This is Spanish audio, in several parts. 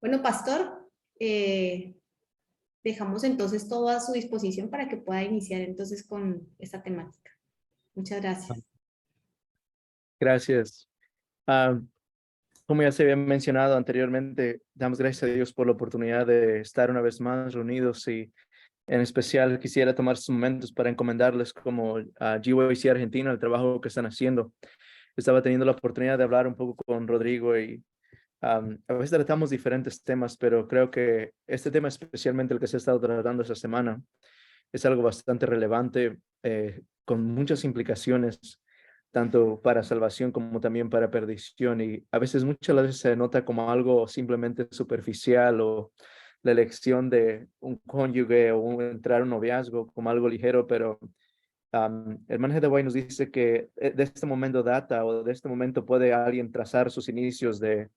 Bueno, pastor, dejamos entonces todo a su disposición para que pueda iniciar entonces con esta temática. Muchas gracias. Gracias. Ah, Como ya se había mencionado anteriormente, damos gracias a Dios por la oportunidad de estar una vez más reunidos y en especial quisiera tomar estos momentos para encomendarles como a GYC Argentina el trabajo que están haciendo. Estaba teniendo la oportunidad de hablar un poco con Rodrigo y a veces tratamos diferentes temas, pero creo que este tema, especialmente el que se ha estado tratando esta semana, es algo bastante relevante, con muchas implicaciones, tanto para salvación como también para perdición. Y a veces, muchas veces se nota como algo simplemente superficial o la elección de un cónyuge o entrar a un noviazgo como algo ligero, pero el Manuel de Way nos dice que de este momento data o de este momento puede alguien trazar sus inicios de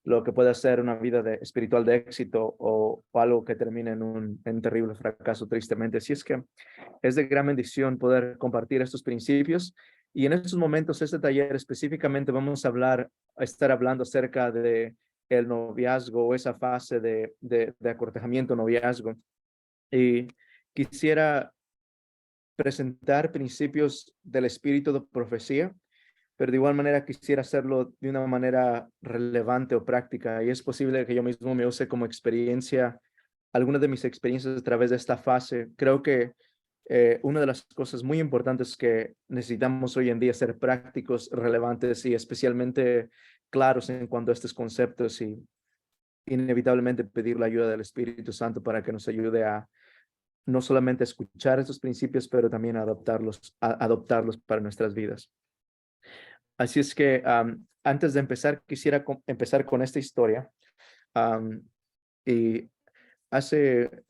lo que puede ser una vida espiritual de éxito o algo que termine en un terrible fracaso, tristemente. Así es que es de gran bendición poder compartir estos principios. Y en estos momentos, este taller específicamente vamos a estar hablando acerca de el noviazgo o esa fase de acortejamiento noviazgo. Y quisiera presentar principios del espíritu de profecía, pero de igual manera quisiera hacerlo de una manera relevante o práctica. Y es posible que yo mismo me use como experiencia, algunas de mis experiencias a través de esta fase. Creo que una de las cosas muy importantes que necesitamos hoy en día es ser prácticos, relevantes y especialmente claros en cuanto a estos conceptos y inevitablemente pedir la ayuda del Espíritu Santo para que nos ayude a no solamente escuchar estos principios, pero también adoptarlos para nuestras vidas. Así es que antes de empezar, quisiera empezar con esta historia. Am, y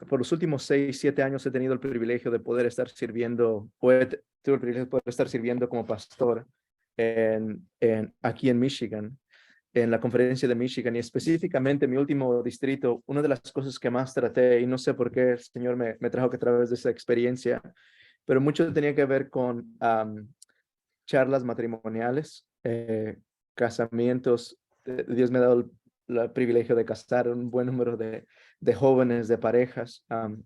por los últimos 6, 7 años he tenido el privilegio de poder estar sirviendo, tuve el privilegio de poder estar sirviendo como pastor aquí en Michigan, en la conferencia de Michigan y específicamente en mi último distrito. Una de las cosas que más traté, y no sé por qué el Señor me trajo que a través de esa experiencia, pero mucho tenía que ver con charlas matrimoniales, casamientos. Dios me ha dado el privilegio de casar un buen número de jóvenes, de parejas,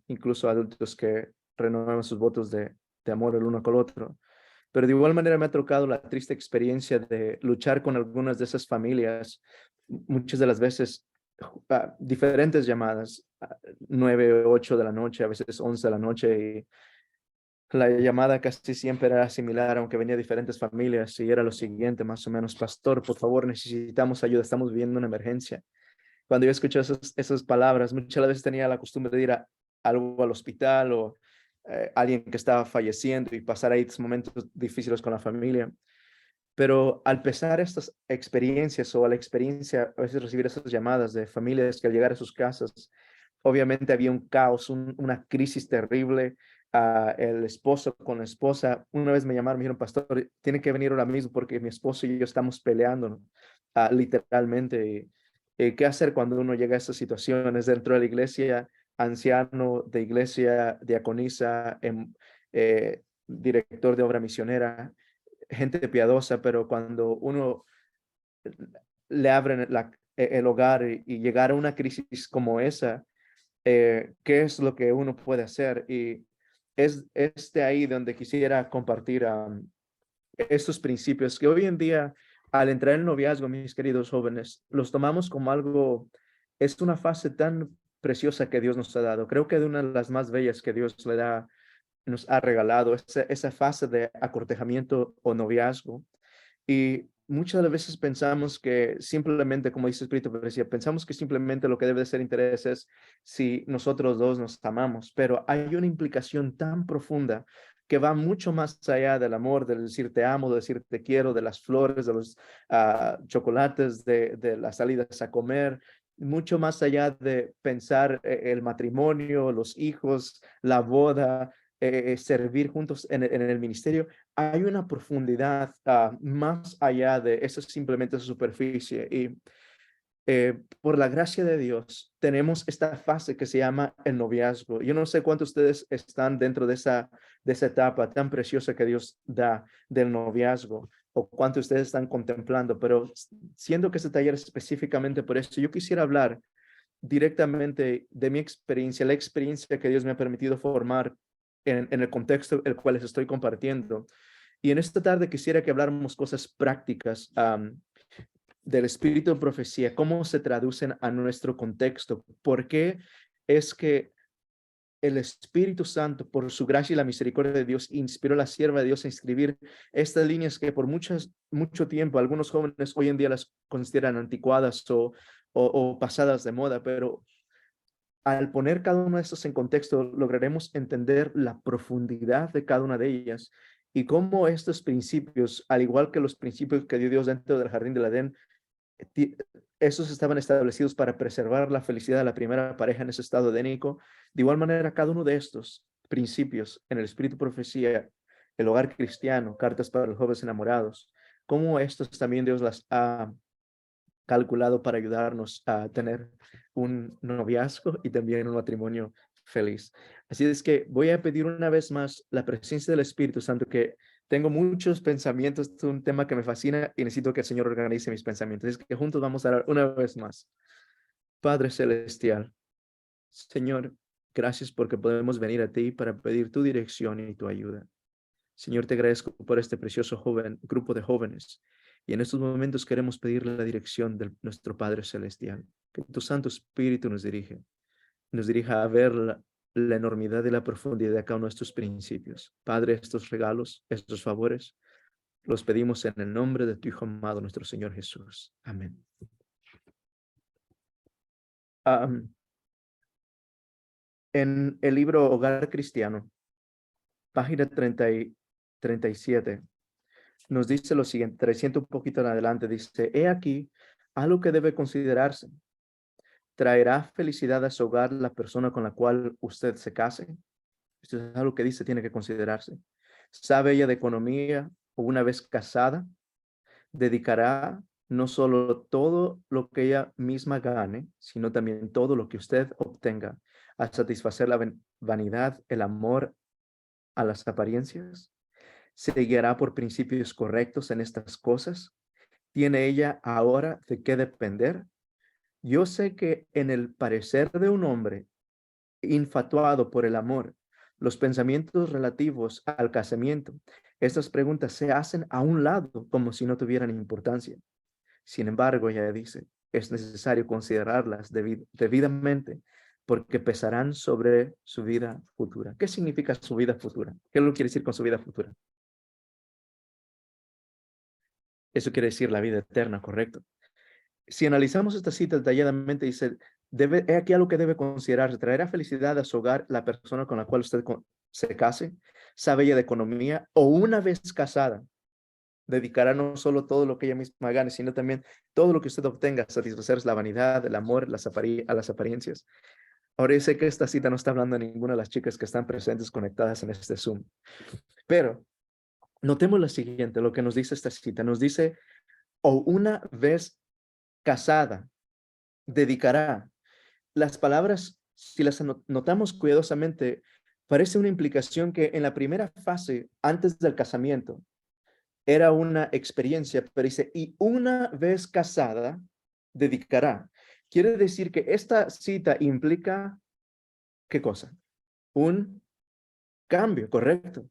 incluso adultos que renuevan sus votos de amor el uno con el otro. Pero de igual manera me ha tocado la triste experiencia de luchar con algunas de esas familias, muchas de las veces diferentes llamadas, 9, 8 de la noche, a veces 11 de la noche, y la llamada casi siempre era similar, aunque venía de diferentes familias, y era lo siguiente, más o menos: pastor, por favor, necesitamos ayuda, estamos viviendo una emergencia. Cuando yo escuché esas palabras, muchas veces tenía la costumbre de ir algo al hospital o alguien que estaba falleciendo y pasar ahí estos momentos difíciles con la familia. Pero al pesar estas experiencias o a la experiencia, a veces recibir esas llamadas de familias que al llegar a sus casas, obviamente había un caos, una crisis terrible. El esposo con la esposa, una vez me llamaron, me dijeron: pastor, tiene que venir ahora mismo porque mi esposo y yo estamos peleando, ¿no? Literalmente. ¿Qué hacer cuando uno llega a esas situaciones dentro de la iglesia? Anciano de iglesia, diaconisa, director de obra misionera, gente piadosa, pero cuando uno le abren el hogar y llegar a una crisis como esa, ¿qué es lo que uno puede hacer? Y es de ahí donde quisiera compartir estos principios que hoy en día, al entrar en el noviazgo, mis queridos jóvenes, los tomamos como algo, es una fase tan preciosa que Dios nos ha dado. Creo que de una de las más bellas que Dios nos ha regalado, esa fase de acortejamiento o noviazgo. Y muchas de las veces pensamos que simplemente, como dice Espíritu Profecía, pensamos que simplemente lo que debe de ser interés es si nosotros dos nos amamos, pero hay una implicación tan profunda que va mucho más allá del amor, del decir te amo, de decir te quiero, de las flores, de los chocolates, de las salidas a comer, mucho más allá de pensar el matrimonio, los hijos, la boda, servir juntos en el ministerio. Hay una profundidad más allá de eso, simplemente esa superficie. Y por la gracia de Dios tenemos esta fase que se llama el noviazgo. Yo no sé cuántos de ustedes están dentro de esa etapa tan preciosa que Dios da del noviazgo, o cuántos ustedes están contemplando, pero siendo que este taller es específicamente por eso, yo quisiera hablar directamente de mi experiencia, la experiencia que Dios me ha permitido formar en el contexto el cual les estoy compartiendo. Y en esta tarde quisiera que habláramos cosas prácticas del espíritu de profecía, cómo se traducen a nuestro contexto, por qué es que el Espíritu Santo, por su gracia y la misericordia de Dios, inspiró a la sierva de Dios a escribir estas líneas que por mucho tiempo algunos jóvenes hoy en día las consideran anticuadas o pasadas de moda, pero al poner cada uno de estos en contexto, lograremos entender la profundidad de cada una de ellas y cómo estos principios, al igual que los principios que dio Dios dentro del jardín del Edén, esos estaban establecidos para preservar la felicidad de la primera pareja en ese estado edénico. De igual manera, cada uno de estos principios en el espíritu profecía, el hogar cristiano, cartas para los jóvenes enamorados, cómo estos también Dios las ha calculado para ayudarnos a tener un noviazgo y también un matrimonio feliz. Así es que voy a pedir una vez más la presencia del Espíritu Santo, que tengo muchos pensamientos, es un tema que me fascina y necesito que el Señor organice mis pensamientos. Es que juntos vamos a orar una vez más. Padre Celestial, Señor, gracias porque podemos venir a ti para pedir tu dirección y tu ayuda. Señor, te agradezco por este precioso grupo de jóvenes. Y en estos momentos queremos pedir la dirección de nuestro Padre Celestial. Que tu Santo Espíritu nos dirija a ver la enormidad y la profundidad de cada uno de estos principios. Padre, estos regalos, estos favores, los pedimos en el nombre de tu Hijo amado, nuestro Señor Jesús. Amén. En el libro Hogar Cristiano, página 37, nos dice lo siguiente, 300 un poquito en adelante, dice, he aquí algo que debe considerarse. ¿Traerá felicidad a su hogar la persona con la cual usted se case? Esto es algo que dice, tiene que considerarse. ¿Sabe ella de economía o una vez casada? ¿Dedicará no solo todo lo que ella misma gane, sino también todo lo que usted obtenga a satisfacer la vanidad, el amor a las apariencias? ¿Se guiará por principios correctos en estas cosas? ¿Tiene ella ahora de qué depender? Yo sé que en el parecer de un hombre infatuado por el amor, los pensamientos relativos al casamiento, estas preguntas se hacen a un lado como si no tuvieran importancia. Sin embargo, ella dice, es necesario considerarlas debidamente porque pesarán sobre su vida futura. ¿Qué significa su vida futura? ¿Qué lo quiere decir con su vida futura? Eso quiere decir la vida eterna, correcto. Si analizamos esta cita detalladamente, dice, he aquí algo que debe considerarse, traerá felicidad a su hogar la persona con la cual usted se case, sabe ella de economía o una vez casada, dedicará no solo todo lo que ella misma gane, sino también todo lo que usted obtenga, satisfacer la vanidad, el amor, a las apariencias. Ahora yo sé que esta cita no está hablando de ninguna de las chicas que están presentes conectadas en este Zoom, pero notemos lo siguiente, lo que nos dice esta cita, nos dice, o una vez casada, dedicará. Las palabras, si las notamos cuidadosamente, parece una implicación que en la primera fase, antes del casamiento, era una experiencia, pero dice, y una vez casada, dedicará. Quiere decir que esta cita implica, ¿qué cosa? Un cambio, correcto.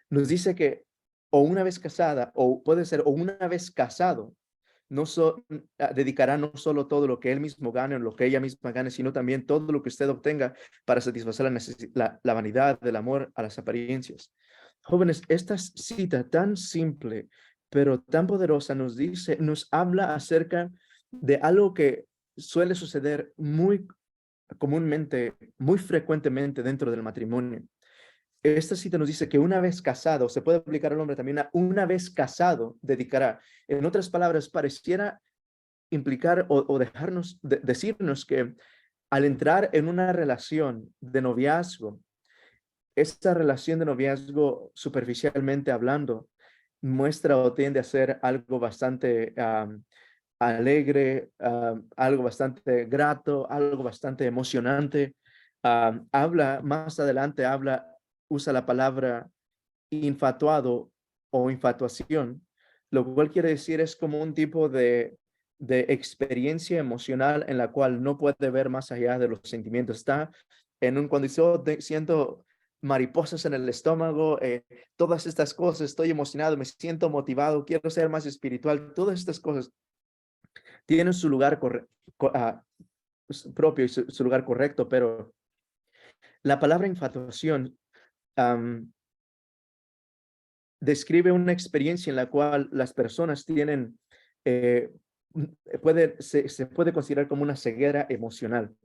Nos dice que o una vez casada, o puede ser o una vez casado, dedicará no solo todo lo que él mismo gane o lo que ella misma gane, sino también todo lo que usted obtenga para satisfacer la vanidad del amor a las apariencias. Jóvenes, esta cita tan simple, pero tan poderosa nos habla acerca de algo que suele suceder muy comúnmente, muy frecuentemente dentro del matrimonio. Esta cita nos dice que una vez casado, se puede aplicar al hombre también, una vez casado, dedicará. En otras palabras, pareciera implicar o decirnos que al entrar en una relación de noviazgo, esta relación de noviazgo, superficialmente hablando, muestra o tiende a ser algo bastante alegre, algo bastante grato, algo bastante emocionante. Más adelante, usa la palabra infatuado o infatuación, lo cual quiere decir es como un tipo de experiencia emocional en la cual no puede ver más allá de los sentimientos. Está cuando yo siento mariposas en el estómago, todas estas cosas, estoy emocionado, me siento motivado, quiero ser más espiritual, todas estas cosas tienen su lugar propio y su lugar correcto, pero la palabra infatuación describe una experiencia en la cual las personas tienen, se puede considerar como una ceguera emocional,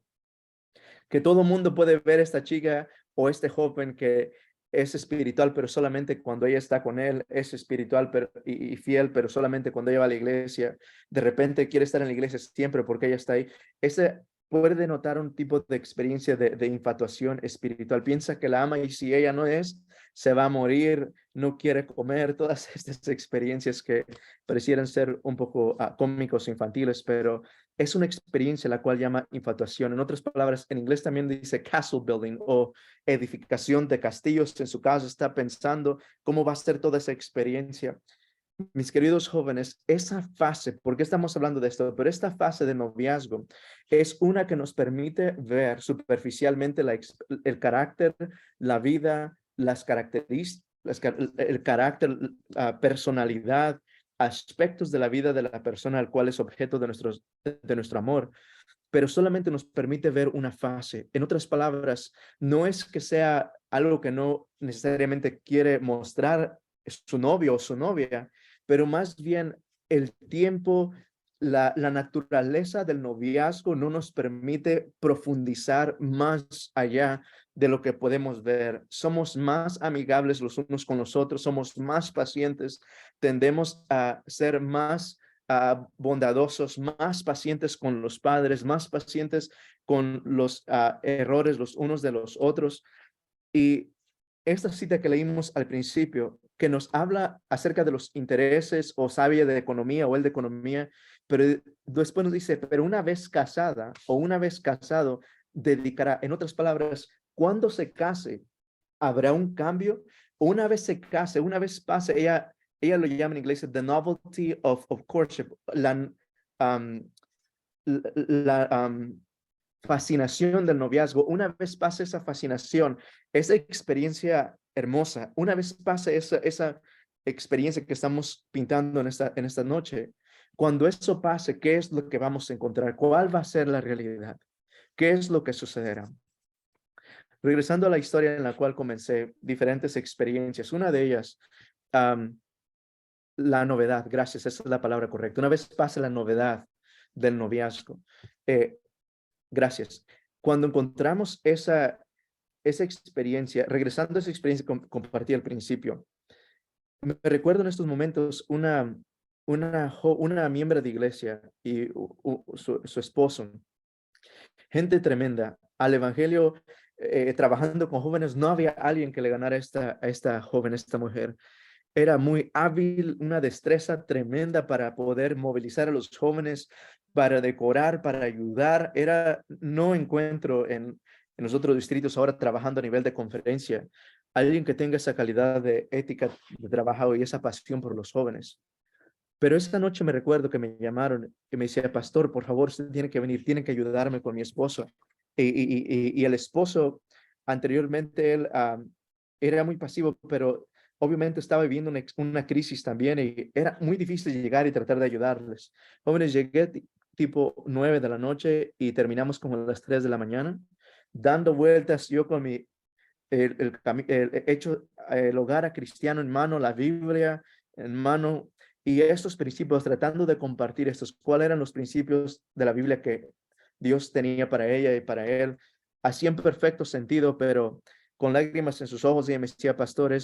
que todo mundo puede ver a esta chica o este joven que es espiritual, pero solamente cuando ella está con él, es espiritual y fiel, pero solamente cuando ella va a la iglesia. De repente quiere estar en la iglesia siempre porque ella está ahí. Ese puede denotar un tipo de experiencia de infatuación espiritual. Piensa que la ama y si ella no es, se va a morir, no quiere comer, todas estas experiencias que parecieran ser un poco cómicos, infantiles, pero es una experiencia la cual llama infatuación. En otras palabras, en inglés también dice castle building o edificación de castillos. En su caso está pensando cómo va a ser toda esa experiencia. Mis queridos jóvenes, esa fase, ¿por qué estamos hablando de esto? Pero esta fase de noviazgo es una que nos permite ver superficialmente el carácter, la vida, las características, el carácter, personalidad, aspectos de la vida de la persona al cual es objeto de nuestro amor, pero solamente nos permite ver una fase. En otras palabras, no es que sea algo que no necesariamente quiere mostrar su novio o su novia, pero más bien el tiempo, la naturaleza del noviazgo no nos permite profundizar más allá de lo que podemos ver. Somos más amigables los unos con los otros, somos más pacientes, tendemos a ser más bondadosos, más pacientes con los padres, más pacientes con los errores los unos de los otros. Y esta cita que leímos al principio, que nos habla acerca de los intereses o sabia de economía o el de economía, pero después nos dice, pero una vez casada o una vez casado, dedicará, en otras palabras, cuando se case, habrá un cambio. Una vez se case, una vez pase, ella lo llama en inglés the novelty of courtship, um, la fascinación del noviazgo. Una vez pase esa fascinación, esa experiencia hermosa, una vez pase esa experiencia que estamos pintando en esta noche, cuando eso pase, ¿qué es lo que vamos a encontrar? ¿Cuál va a ser la realidad? ¿Qué es lo que sucederá? Regresando a la historia en la cual comencé, diferentes experiencias. Una de ellas, la novedad, gracias, esa es la palabra correcta. Una vez pase la novedad del noviazgo, gracias. Cuando encontramos esa experiencia, regresando a esa experiencia que compartí al principio, me recuerdo en estos momentos una miembro de iglesia y su esposo, gente tremenda, al evangelio, trabajando con jóvenes, no había alguien que le ganara a esta joven, esta mujer. Era muy hábil, una destreza tremenda para poder movilizar a los jóvenes, para decorar, para ayudar. No encuentro en los otros distritos ahora trabajando a nivel de conferencia, alguien que tenga esa calidad de ética de trabajo y esa pasión por los jóvenes. Pero esta noche me recuerdo que me llamaron y me decía, pastor, por favor, usted tiene que venir, tiene que ayudarme con mi esposo. Y el esposo, anteriormente, él era muy pasivo, pero obviamente estaba viviendo una crisis también y era muy difícil llegar y tratar de ayudarles. Jóvenes, llegué tipo 9 de la noche y terminamos como a las 3 de la mañana, dando vueltas yo con el hogar a cristiano en mano, la Biblia en mano, y estos principios, tratando de compartir cuáles eran los principios de la Biblia que Dios tenía para ella y para él. Hacían perfecto sentido, pero con lágrimas en sus ojos, ella me decía, pastor,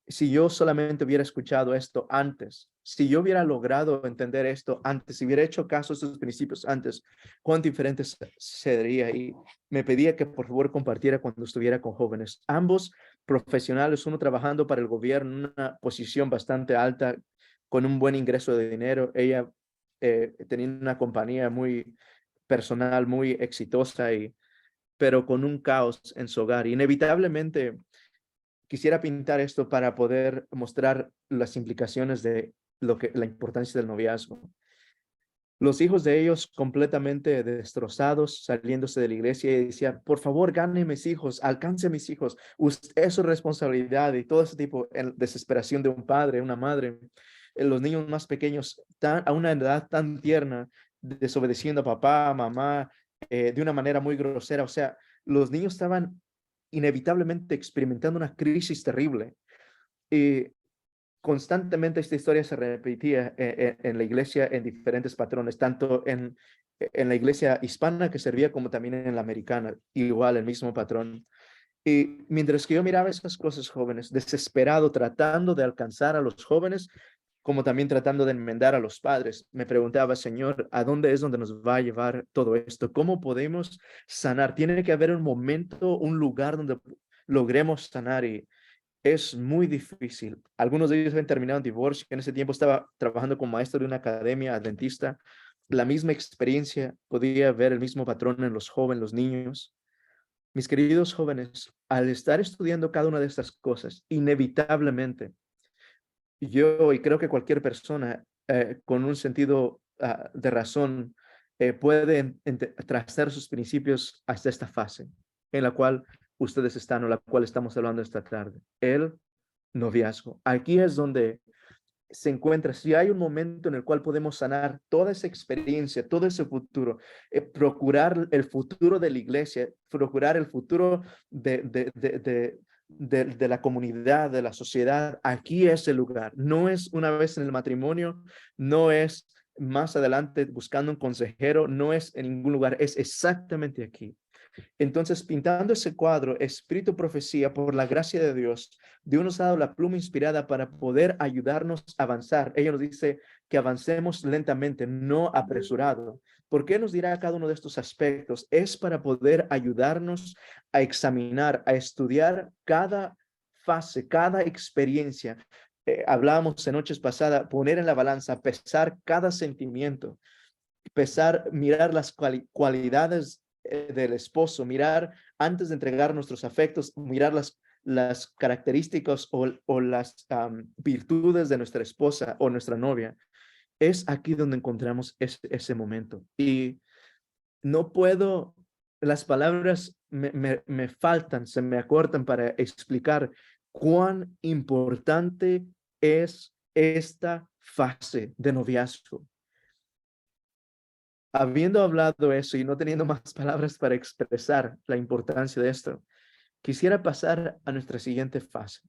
si yo solamente hubiera escuchado esto antes, si yo hubiera logrado entender esto antes, si hubiera hecho caso a estos principios antes, cuán diferente sería. Y me pedía que por favor compartiera cuando estuviera con jóvenes. Ambos profesionales, uno trabajando para el gobierno en una posición bastante alta, con un buen ingreso de dinero. Ella tenía una compañía muy personal, muy exitosa, pero con un caos en su hogar. Inevitablemente quisiera pintar esto para poder mostrar las implicaciones de la importancia del noviazgo. Los hijos de ellos completamente destrozados, saliéndose de la iglesia y decían, por favor, gane mis hijos, alcance a mis hijos. Es su responsabilidad y todo ese tipo de desesperación de un padre, una madre. Los niños más pequeños, a una edad tan tierna, desobedeciendo a papá, mamá, de una manera muy grosera. O sea, los niños estaban inevitablemente experimentando una crisis terrible. Y constantemente esta historia se repetía en la iglesia en diferentes patrones, tanto en la iglesia hispana que servía como también en la americana, igual el mismo patrón. Y mientras que yo miraba esas cosas, jóvenes, desesperado, tratando de alcanzar a los jóvenes, como también tratando de enmendar a los padres, me preguntaba, Señor, ¿a dónde es donde nos va a llevar todo esto? ¿Cómo podemos sanar? Tiene que haber un momento, un lugar donde logremos sanar, y es muy difícil. Algunos de ellos habían terminado en divorcio. En ese tiempo estaba trabajando como maestro de una academia adventista. La misma experiencia, podía ver el mismo patrón en los jóvenes, los niños. Mis queridos jóvenes, al estar estudiando cada una de estas cosas, inevitablemente, yo y creo que cualquier persona con un sentido de razón puede trazar sus principios hasta esta fase en la cual ustedes están, o la cual estamos hablando esta tarde. El noviazgo. Aquí es donde se encuentra, si hay un momento en el cual podemos sanar toda esa experiencia, todo ese futuro, procurar el futuro de la iglesia, procurar el futuro de la comunidad, de la sociedad. Aquí es el lugar. No es una vez en el matrimonio, no es más adelante buscando un consejero, no es en ningún lugar, es exactamente aquí. Entonces, pintando ese cuadro, Espíritu Profecía, por la gracia de Dios nos ha dado la pluma inspirada para poder ayudarnos a avanzar. Ella nos dice que avancemos lentamente, no apresurado. ¿Por qué nos dirá cada uno de estos aspectos? Es para poder ayudarnos a examinar, a estudiar cada fase, cada experiencia. Hablábamos en noches pasadas, poner en la balanza, pesar cada sentimiento, pesar, mirar las cualidades del esposo, mirar antes de entregar nuestros afectos, mirar las características o las virtudes de nuestra esposa o nuestra novia. Es aquí donde encontramos ese momento. Y no puedo, las palabras me faltan, se me acortan para explicar cuán importante es esta fase de noviazgo. Habiendo hablado eso y no teniendo más palabras para expresar la importancia de esto, quisiera pasar a nuestra siguiente fase.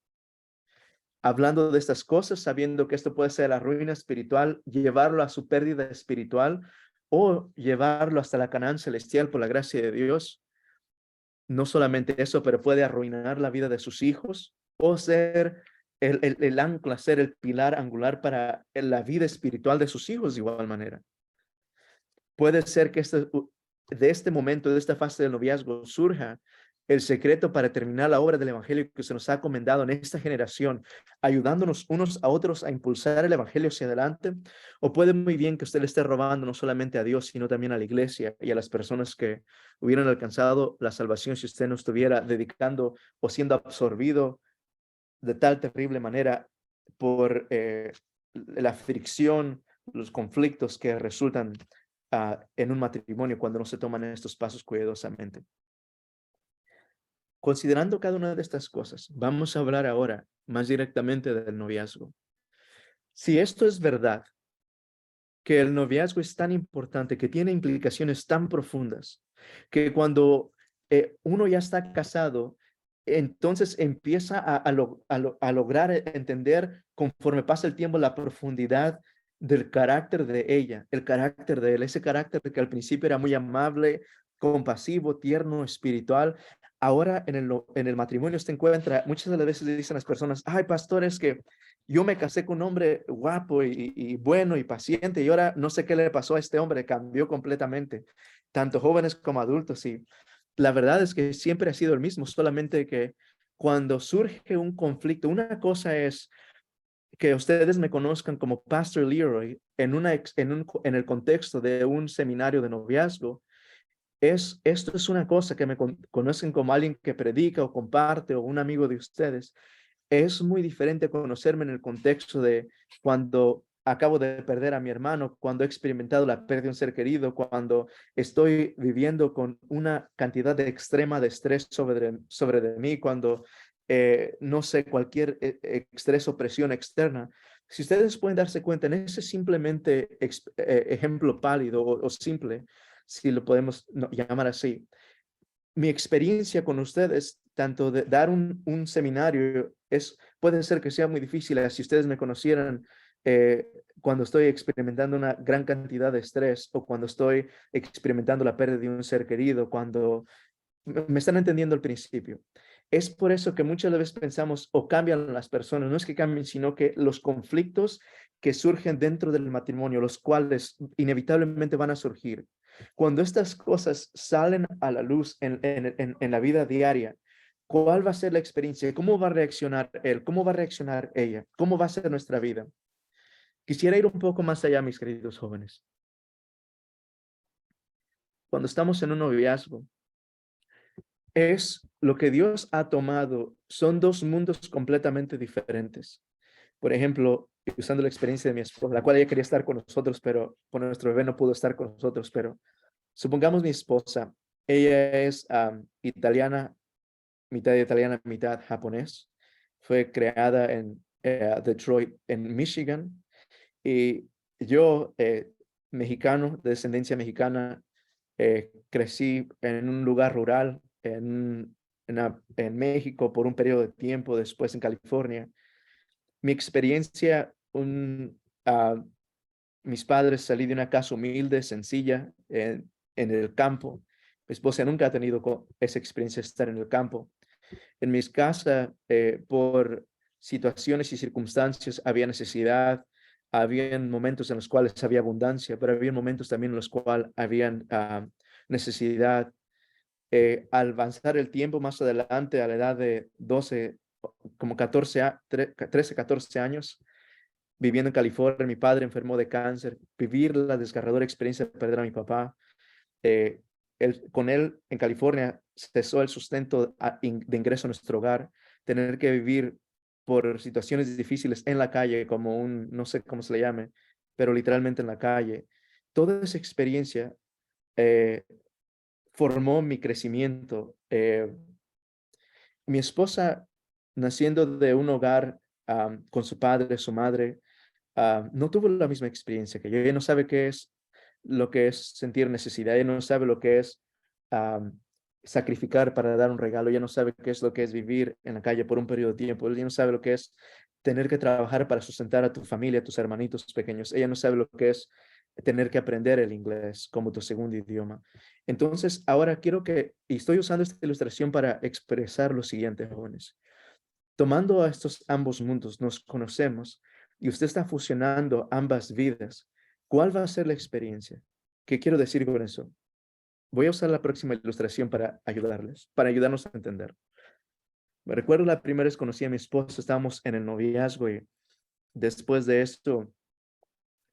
Hablando de estas cosas, sabiendo que esto puede ser la ruina espiritual, llevarlo a su pérdida espiritual o llevarlo hasta la Canaán celestial por la gracia de Dios. No solamente eso, pero puede arruinar la vida de sus hijos o ser el ancla, ser el pilar angular para la vida espiritual de sus hijos de igual manera. Puede ser que de este momento, de esta fase del noviazgo, surja el secreto para terminar la obra del evangelio que se nos ha encomendado en esta generación, ayudándonos unos a otros a impulsar el evangelio hacia adelante. O puede muy bien que usted le esté robando no solamente a Dios, sino también a la iglesia y a las personas que hubieran alcanzado la salvación si usted no estuviera dedicando o siendo absorbido de tal terrible manera por la fricción, los conflictos que resultan en un matrimonio cuando no se toman estos pasos cuidadosamente. Considerando cada una de estas cosas, vamos a hablar ahora más directamente del noviazgo. Si esto es verdad, que el noviazgo es tan importante, que tiene implicaciones tan profundas, que cuando uno ya está casado, entonces empieza a lograr entender conforme pasa el tiempo la profundidad del carácter de ella, el carácter de él, ese carácter que al principio era muy amable, compasivo, tierno, espiritual. Ahora en el matrimonio se encuentra, muchas de las veces dicen las personas, ay, pastor, es que yo me casé con un hombre guapo y bueno y paciente, y ahora no sé qué le pasó a este hombre, cambió completamente, tanto jóvenes como adultos. Y la verdad es que siempre ha sido el mismo, solamente que cuando surge un conflicto, una cosa es que ustedes me conozcan como Pastor Leroy en el contexto de un seminario de noviazgo. Esto es una cosa que me conocen como alguien que predica o comparte o un amigo de ustedes. Es muy diferente conocerme en el contexto de cuando acabo de perder a mi hermano, cuando he experimentado la pérdida de un ser querido, cuando estoy viviendo con una cantidad extrema de estrés sobre de mí, cuando, no sé, cualquier estrés o presión externa. Si ustedes pueden darse cuenta, en ese simplemente ejemplo pálido o simple, si lo podemos llamar así, mi experiencia con ustedes, tanto de dar un seminario, puede ser que sea muy difícil. Si ustedes me conocieran cuando estoy experimentando una gran cantidad de estrés o cuando estoy experimentando la pérdida de un ser querido, cuando me están entendiendo al principio. Es por eso que muchas veces pensamos o cambian las personas, no es que cambien, sino que los conflictos que surgen dentro del matrimonio, los cuales inevitablemente van a surgir. Cuando estas cosas salen a la luz en la vida diaria, ¿cuál va a ser la experiencia? ¿Cómo va a reaccionar él? ¿Cómo va a reaccionar ella? ¿Cómo va a ser nuestra vida? Quisiera ir un poco más allá, mis queridos jóvenes. Cuando estamos en un noviazgo, es lo que Dios ha tomado, son dos mundos completamente diferentes. Por ejemplo, usando la experiencia de mi esposa, la cual ella quería estar con nosotros, pero por nuestro bebé no pudo estar con nosotros, pero supongamos mi esposa, ella es italiana, mitad italiana, mitad japonés. Fue creada en Detroit, en Michigan, y yo, mexicano, de descendencia mexicana, crecí en un lugar rural, en México por un periodo de tiempo, después en California. Mi experiencia, mis padres, salí de una casa humilde, sencilla, en el campo. Mi esposa nunca ha tenido esa experiencia de estar en el campo. En mis casas, por situaciones y circunstancias, había necesidad, había momentos en los cuales había abundancia, pero había momentos también en los cuales había necesidad. Al avanzar el tiempo más adelante, a la edad de 12, como 13, 14 años, viviendo en California, mi padre enfermó de cáncer, vivir la desgarradora experiencia de perder a mi papá. eh, con él en California cesó el sustento de ingreso a nuestro hogar, tener que vivir por situaciones difíciles en la calle, como no sé cómo se le llame, pero literalmente en la calle. Toda esa experiencia eh, formó mi crecimiento. Mi esposa, naciendo de un hogar con su padre, su madre, no tuvo la misma experiencia que yo. Ella no sabe qué es lo que es sentir necesidad. Ella no sabe lo que es sacrificar para dar un regalo. Ella no sabe qué es lo que es vivir en la calle por un periodo de tiempo. Ella no sabe lo que es tener que trabajar para sustentar a tu familia, a tus hermanitos pequeños. Ella no sabe lo que es tener que aprender el inglés como tu segundo idioma. Entonces, ahora y estoy usando esta ilustración para expresar lo siguiente, jóvenes. Tomando a estos ambos mundos, nos conocemos y usted está fusionando ambas vidas. ¿Cuál va a ser la experiencia? ¿Qué quiero decir con eso? Voy a usar la próxima ilustración para ayudarles, para ayudarnos a entender. Me recuerdo la primera vez que conocí a mi esposa, estábamos en el noviazgo y después de esto,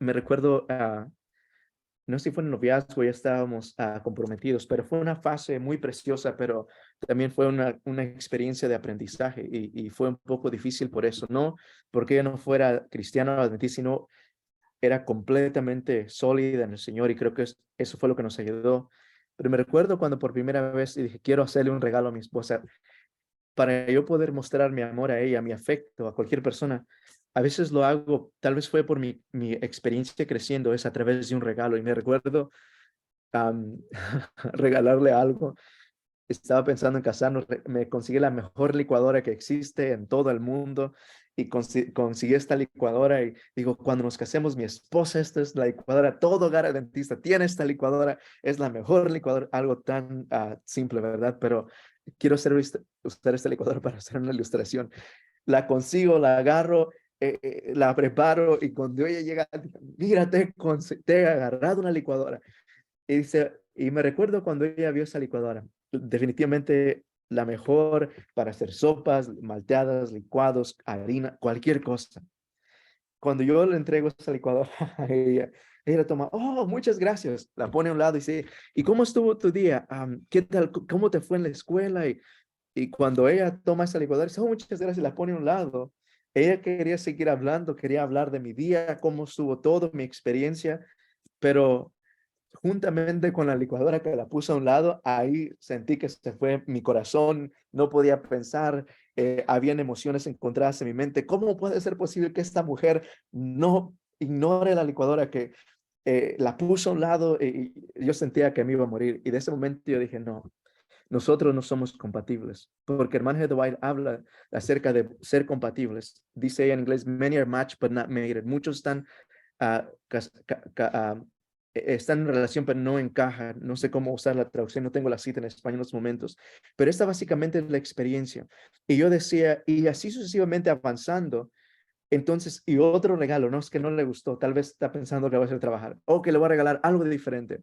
me recuerdo no sé si fue en el noviazgo, ya estábamos comprometidos, pero fue una fase muy preciosa, pero también fue una experiencia de aprendizaje y fue un poco difícil por eso, no porque ella no fuera cristiana o adventista, sino era completamente sólida en el Señor y creo que eso fue lo que nos ayudó. Pero me recuerdo cuando por primera vez dije, quiero hacerle un regalo a mi esposa para yo poder mostrar mi amor a ella, mi afecto a cualquier persona. A veces lo hago, tal vez fue por mi experiencia creciendo, es a través de un regalo. Y me recuerdo am, regalarle algo. Estaba pensando en casarnos, me conseguí la mejor licuadora que existe en todo el mundo y conseguí esta licuadora y digo, cuando nos casemos, mi esposa, esta es la licuadora, todo hogar adventista tiene esta licuadora, es la mejor licuadora, algo tan simple, ¿verdad? Pero quiero usar esta licuadora para hacer una ilustración. La consigo, la agarro, la preparo y cuando ella llega, mira, te he agarrado una licuadora. Y me recuerdo cuando ella vio esa licuadora, definitivamente la mejor para hacer sopas, malteadas, licuados, harina, cualquier cosa. Cuando yo le entrego esa licuadora a ella la toma, oh, muchas gracias, la pone a un lado y dice, ¿y cómo estuvo tu día? ¿Qué tal? ¿Cómo te fue en la escuela? Y cuando ella toma esa licuadora, dice, oh, muchas gracias, la pone a un lado. Ella quería seguir hablando, quería hablar de mi día, cómo estuvo todo, mi experiencia, pero juntamente con la licuadora que la puse a un lado, ahí sentí que se fue mi corazón, no podía pensar, habían emociones encontradas en mi mente. ¿Cómo puede ser posible que esta mujer no ignore la licuadora que la puso a un lado y yo sentía que me iba a morir? Y de ese momento yo dije, no, nosotros no somos compatibles, porque hermana Heather White habla acerca de ser compatibles. Dice ella en inglés, many are matched but not mated. Muchos están están en relación, pero no encajan. No sé cómo usar la traducción, no tengo la cita en español en los momentos, pero esta básicamente es la experiencia. Y yo decía, y así sucesivamente avanzando, entonces, y otro regalo, no es que no le gustó, tal vez está pensando que va a hacer trabajar, o que le voy a regalar algo de diferente,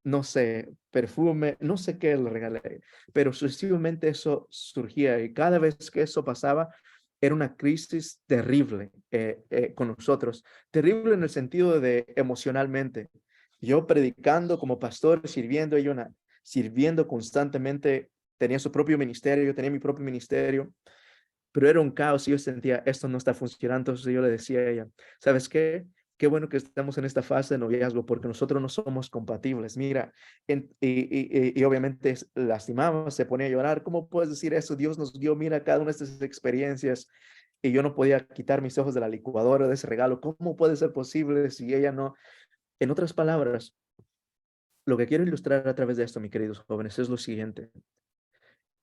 no sé, perfume, no sé qué le regalé, pero sucesivamente eso surgía y cada vez que eso pasaba, era una crisis terrible con nosotros, terrible en el sentido de emocionalmente. Yo predicando como pastor, sirviendo, sirviendo constantemente, tenía su propio ministerio, yo tenía mi propio ministerio, pero era un caos y yo sentía, esto no está funcionando. Entonces yo le decía a ella, ¿sabes qué? Qué bueno que estamos en esta fase de noviazgo porque nosotros no somos compatibles. Mira, y obviamente lastimaba, se ponía a llorar. ¿Cómo puedes decir eso? Dios nos dio, mira, cada una de estas experiencias y yo no podía quitar mis ojos de la licuadora, de ese regalo. ¿Cómo puede ser posible si ella no? En otras palabras, lo que quiero ilustrar a través de esto, mis queridos jóvenes, es lo siguiente.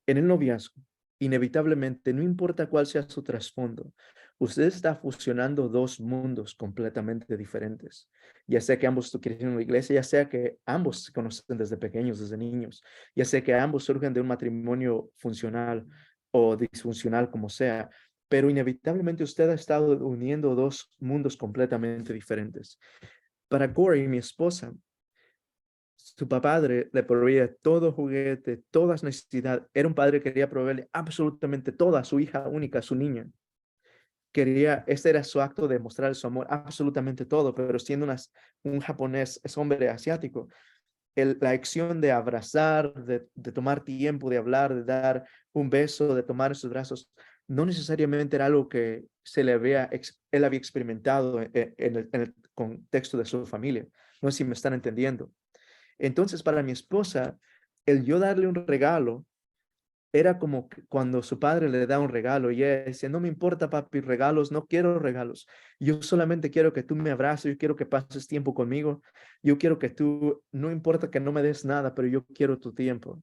En el noviazgo, inevitablemente, no importa cuál sea su trasfondo, usted está fusionando dos mundos completamente diferentes. Ya sea que ambos crecieron en la iglesia, ya sea que ambos se conocen desde pequeños, desde niños, ya sea que ambos surgen de un matrimonio funcional o disfuncional, como sea, pero inevitablemente usted ha estado uniendo dos mundos completamente diferentes. Para Corey, mi esposa, su padre le proveía todo juguete, todas necesidades. Era un padre que quería proveerle absolutamente todo a su hija única, a su niña. Quería, este era su acto de mostrar su amor, absolutamente todo, pero siendo un japonés, es hombre asiático, la acción de abrazar, de tomar tiempo, de hablar, de dar un beso, de tomar en sus brazos, no necesariamente era algo que él había experimentado en el contexto de su familia. No sé si me están entendiendo. Entonces, para mi esposa, el yo darle un regalo era como cuando su padre le da un regalo y ella dice, no me importa, papi, regalos, no quiero regalos. Yo solamente quiero que tú me abraces, yo quiero que pases tiempo conmigo. Yo quiero que tú, no importa que no me des nada, pero yo quiero tu tiempo.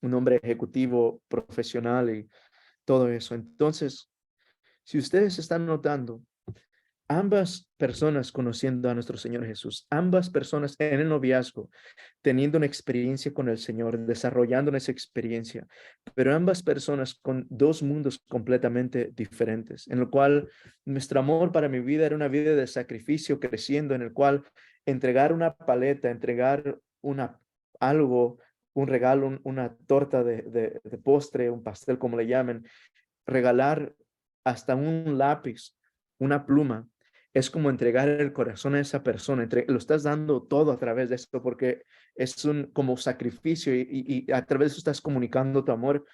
Un hombre ejecutivo, profesional y todo eso. Entonces, si ustedes están notando, ambas personas conociendo a nuestro Señor Jesús, ambas personas en el noviazgo, teniendo una experiencia con el Señor, desarrollando esa experiencia, pero ambas personas con dos mundos completamente diferentes, en el cual nuestro amor para mi vida era una vida de sacrificio creciendo, en el cual entregar una paleta, entregar algo, un regalo, una torta de postre, un pastel, como le llamen, regalar hasta un lápiz, una pluma, es como entregar el corazón a esa persona, lo estás dando todo a través de esto porque es un como sacrificio y a través de eso estás comunicando tu amor.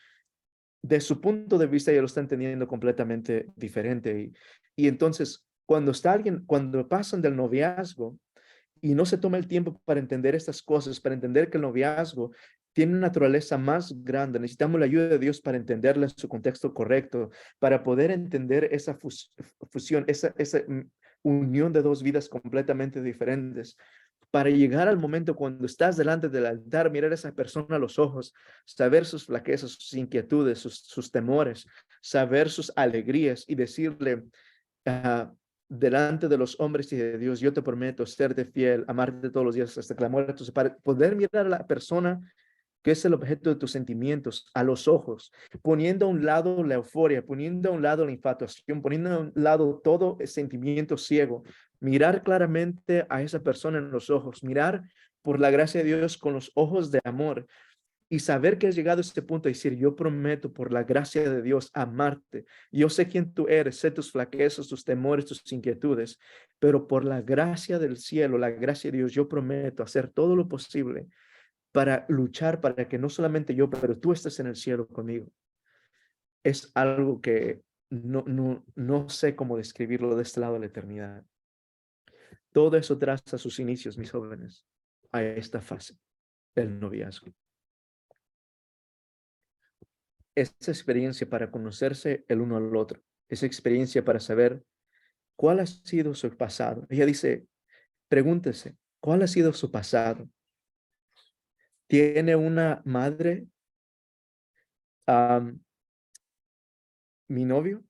De su punto de vista, ya lo está entendiendo completamente diferente. Y entonces, cuando pasan del noviazgo y no se toma el tiempo para entender estas cosas, para entender que el noviazgo tiene una naturaleza más grande. Necesitamos la ayuda de Dios para entenderla en su contexto correcto, para poder entender esa fusión, esa unión de dos vidas completamente diferentes. Para llegar al momento cuando estás delante del altar, mirar a esa persona a los ojos, saber sus flaquezas, sus inquietudes, sus temores, saber sus alegrías y decirle, delante de los hombres y de Dios, yo te prometo serte fiel, amarte todos los días hasta que la muerte te separe, poder mirar a la persona que es el objeto de tus sentimientos a los ojos, poniendo a un lado la euforia, poniendo a un lado la infatuación, poniendo a un lado todo el sentimiento ciego, mirar claramente a esa persona en los ojos, mirar por la gracia de Dios con los ojos de amor y saber que has llegado a este punto y decir, yo prometo por la gracia de Dios amarte. Yo sé quién tú eres, sé tus flaquezas, tus temores, tus inquietudes, pero por la gracia del cielo, la gracia de Dios, yo prometo hacer todo lo posible para luchar para que no solamente yo, pero tú estés en el cielo conmigo. es algo que no sé cómo describirlo de este lado de la eternidad. Todo eso traza sus inicios, mis jóvenes, a esta fase, el noviazgo. Esa experiencia para conocerse el uno al otro, esa experiencia para saber cuál ha sido su pasado. Ella dice, pregúntese, ¿cuál ha sido su pasado? ¿Tiene una madre, mi novio?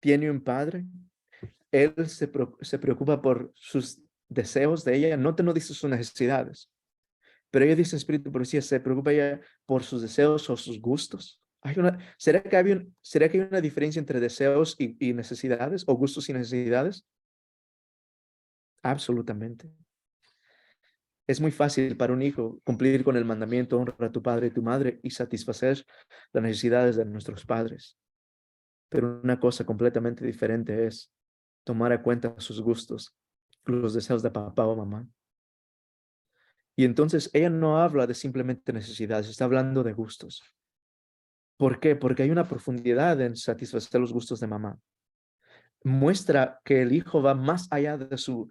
¿Tiene un padre? Él se preocupa por sus deseos de ella. No dice sus necesidades, pero ella dice espíritu policía, se preocupa ella por sus deseos o sus gustos. ¿Será que hay una diferencia entre deseos y necesidades o gustos y necesidades? Absolutamente. Es muy fácil para un hijo cumplir con el mandamiento, honra a tu padre y tu madre y satisfacer las necesidades de nuestros padres. Pero una cosa completamente diferente es tomar a cuenta sus gustos, los deseos de papá o mamá. Y entonces ella no habla de simplemente necesidades, está hablando de gustos. ¿Por qué? Porque hay una profundidad en satisfacer los gustos de mamá. Muestra que el hijo va más allá de su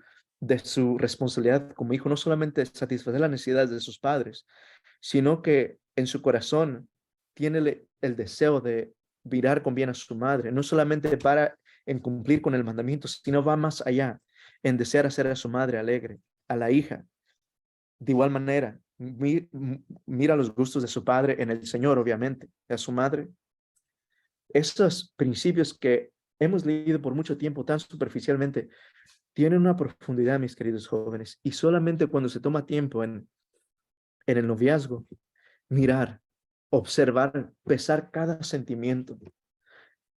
responsabilidad como hijo, no solamente satisfacer las necesidades de sus padres, sino que en su corazón tiene el deseo de mirar con bien a su madre, no solamente para en cumplir con el mandamiento, sino va más allá, en desear hacer a su madre alegre, a la hija. De igual manera, mira los gustos de su padre en el Señor, obviamente, a su madre. Estos principios que hemos leído por mucho tiempo tan superficialmente, tienen una profundidad, mis queridos jóvenes, y solamente cuando se toma tiempo en el noviazgo, mirar, observar, pesar cada sentimiento,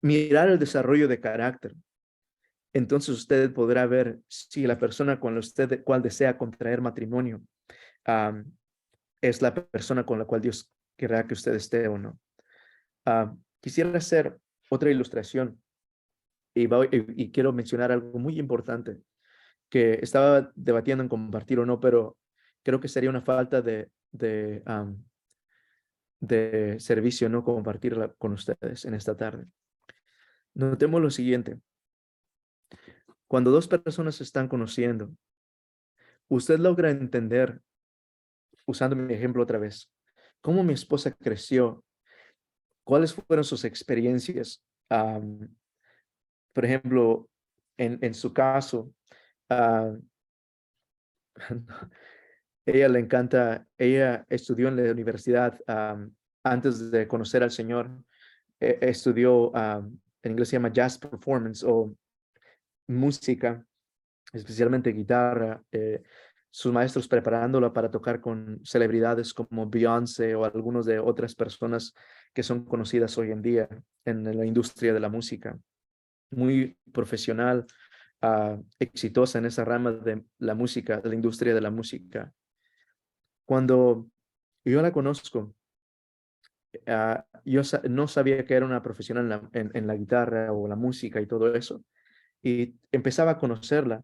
mirar el desarrollo de carácter. Entonces usted podrá ver si la persona con la cual desea contraer matrimonio es la persona con la cual Dios querrá que usted esté o no. Quisiera hacer otra ilustración y quiero mencionar algo muy importante que estaba debatiendo en compartir o no, pero creo que sería una falta de servicio no compartirla con ustedes en esta tarde. Notemos lo siguiente. Cuando dos personas se están conociendo, usted logra entender, usando mi ejemplo otra vez, cómo mi esposa creció, cuáles fueron sus experiencias. Por ejemplo, en su caso, ella estudió en la universidad antes de conocer al Señor. Estudió, en inglés se llama jazz performance o música, especialmente guitarra. Sus maestros preparándola para tocar con celebridades como Beyoncé o algunos de otras personas que son conocidas hoy en día en la industria de la música. Muy profesional, exitosa en esa rama de la música, de la industria de la música. Cuando yo la conozco, yo no sabía que era una profesional en la guitarra o la música y todo eso. Y empezaba a conocerla,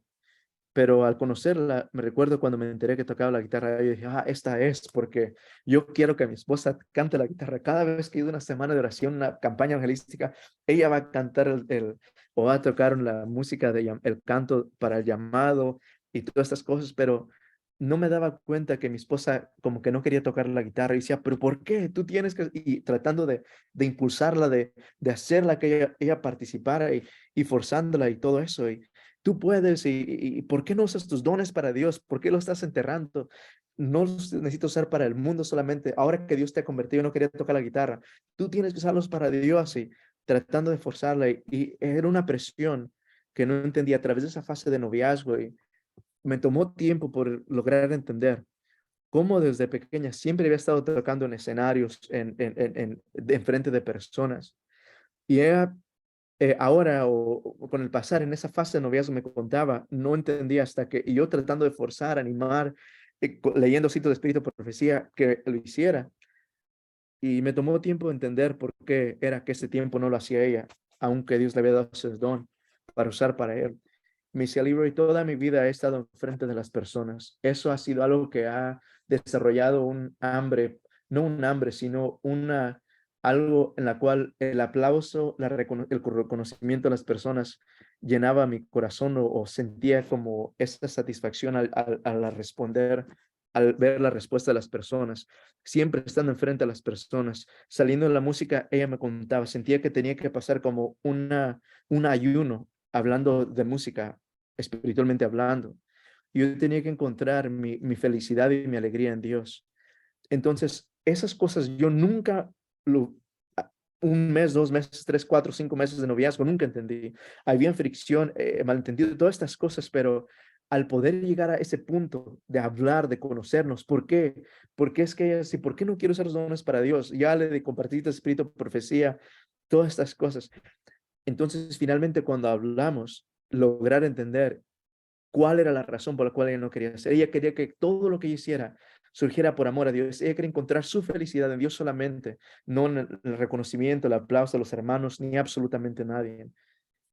pero al conocerla, me recuerdo cuando me enteré que tocaba la guitarra, yo dije, esta es, porque yo quiero que mi esposa cante la guitarra. Cada vez que hay una semana de oración, una campaña evangelística, ella va a cantar o va a tocar la música, el canto para el llamado y todas estas cosas, pero no me daba cuenta que mi esposa como que no quería tocar la guitarra y decía, pero ¿por qué? Tú tienes que, y tratando de impulsarla, de hacerla que ella participara y forzándola y todo eso. Y tú puedes, y ¿por qué no usas tus dones para Dios? ¿Por qué lo estás enterrando? No los necesitas usar para el mundo solamente. Ahora que Dios te ha convertido, no quería tocar la guitarra. Tú tienes que usarlos para Dios y tratando de forzarla. Y era una presión que no entendía a través de esa fase de noviazgo. Y me tomó tiempo por lograr entender cómo desde pequeña siempre había estado tocando en escenarios, en frente de personas. Y ella ahora o con el pasar en esa fase de noviazgo me contaba, no entendía hasta que, y yo tratando de forzar, animar, leyendo citos de espíritu de profecía, que lo hiciera. Y me tomó tiempo entender por qué era que ese tiempo no lo hacía ella, aunque Dios le había dado ese don para usar para él. Me decía, libro, y toda mi vida he estado enfrente de las personas. Eso ha sido algo que ha desarrollado un hambre, no un hambre, sino una algo en la cual el aplauso, el reconocimiento de las personas llenaba mi corazón o sentía como esa satisfacción al responder, al ver la respuesta de las personas, siempre estando enfrente a las personas, saliendo de la música, ella me contaba, sentía que tenía que pasar como un ayuno hablando de música, espiritualmente hablando. Yo tenía que encontrar mi felicidad y mi alegría en Dios. Entonces, esas cosas yo nunca, lo, un mes, 2 meses, 3, 4, 5 meses de noviazgo, nunca entendí. Había fricción, malentendido, todas estas cosas, pero al poder llegar a ese punto de hablar, de conocernos, ¿por qué? Porque es que ella, ¿por qué no quiero usar los dones para Dios? Ya le de compartir espíritu, profecía, todas estas cosas. Entonces, finalmente, cuando hablamos, lograr entender cuál era la razón por la cual ella no quería hacer. Ella quería que todo lo que ella hiciera surgiera por amor a Dios. Ella quería encontrar su felicidad en Dios solamente, no en el reconocimiento, el aplauso de los hermanos, ni absolutamente nadie.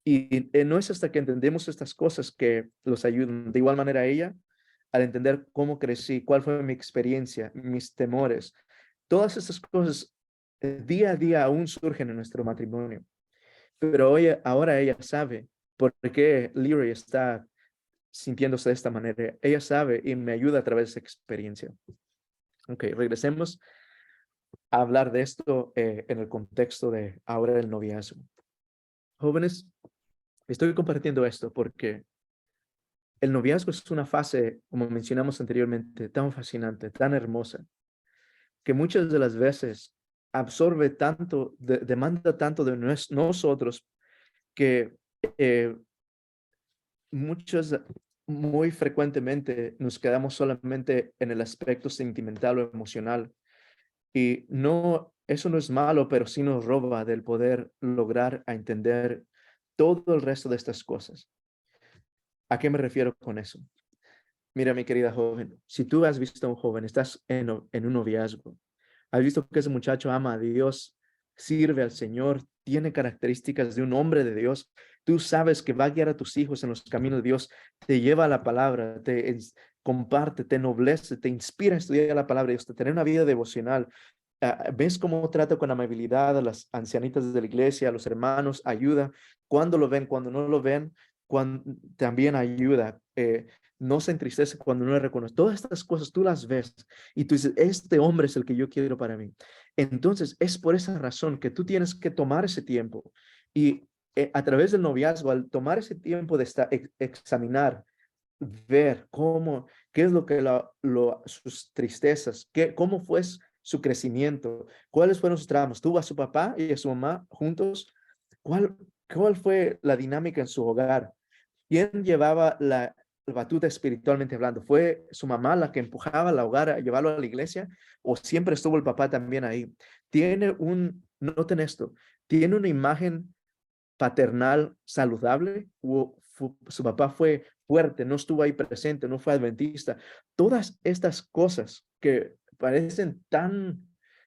Y no es hasta que entendemos estas cosas que los ayudan. De igual manera ella, al entender cómo crecí, cuál fue mi experiencia, mis temores, todas estas cosas día a día aún surgen en nuestro matrimonio. Pero hoy, ahora ella sabe por qué Leroy está sintiéndose de esta manera. Ella sabe y me ayuda a través de esa experiencia. Ok, regresemos a hablar de esto en el contexto de ahora el noviazgo. Jóvenes, estoy compartiendo esto porque el noviazgo es una fase, como mencionamos anteriormente, tan fascinante, tan hermosa, que muchas de las veces absorbe tanto, demanda tanto de nosotros que eh, muchos, muy frecuentemente nos quedamos solamente en el aspecto sentimental o emocional. Y no, eso no es malo, pero sí nos roba del poder lograr a entender todo el resto de estas cosas. ¿A qué me refiero con eso? Mira, mi querida joven, si tú has visto a un joven, estás en un noviazgo, has visto que ese muchacho ama a Dios, sirve al Señor, tiene características de un hombre de Dios, tú sabes que va a guiar a tus hijos en los caminos de Dios, te lleva a la palabra, comparte, te noblece, te inspira a estudiar la palabra de Dios, a tener una vida devocional. ¿Ves cómo trata con amabilidad a las ancianitas de la iglesia, a los hermanos? Ayuda cuando lo ven, cuando no lo ven, también ayuda. No se entristece cuando no le reconoce. Todas estas cosas tú las ves y tú dices, este hombre es el que yo quiero para mí. Entonces, es por esa razón que tú tienes que tomar ese tiempo y a través del noviazgo, al tomar ese tiempo de examinar, ver qué es lo que sus tristezas, cómo fue su crecimiento, cuáles fueron sus traumas. Tuvo a su papá y a su mamá juntos. ¿Cuál fue la dinámica en su hogar? ¿Quién llevaba la batuta espiritualmente hablando? ¿Fue su mamá la que empujaba al hogar a llevarlo a la iglesia? ¿O siempre estuvo el papá también ahí? Noten esto, tiene una imagen paternal saludable, su papá fue fuerte, no estuvo ahí presente, no fue adventista. Todas estas cosas que parecen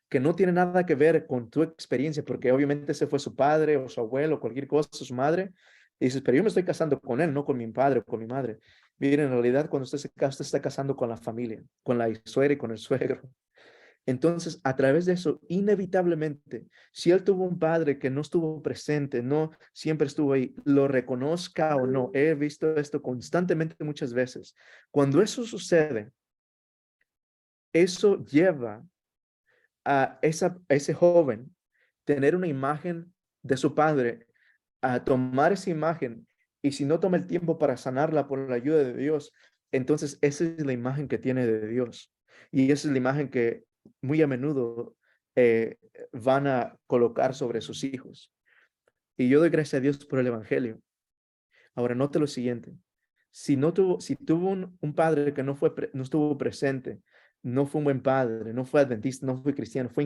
que no tienen nada que ver con tu experiencia, porque obviamente ese fue su padre o su abuelo, cualquier cosa, su madre. Y dices, pero yo me estoy casando con él, no con mi padre o con mi madre. Miren, en realidad, cuando usted se casa, usted está casando con la familia, con la suegra y con el suegro. Entonces, a través de eso, inevitablemente, si él tuvo un padre que no estuvo presente, no siempre estuvo ahí, lo reconozca o no, he visto esto constantemente muchas veces. Cuando eso sucede, eso lleva a ese joven tener una imagen de su padre, a tomar esa imagen y si no toma el tiempo para sanarla por la ayuda de Dios, entonces esa es la imagen que tiene de Dios. Y esa es la imagen que muy a menudo van a colocar sobre sus hijos. Y yo doy gracias a Dios por el Evangelio. Ahora, note lo siguiente. Si tuvo un padre que no estuvo presente, no fue un buen padre, no fue adventista, no fue cristiano, fue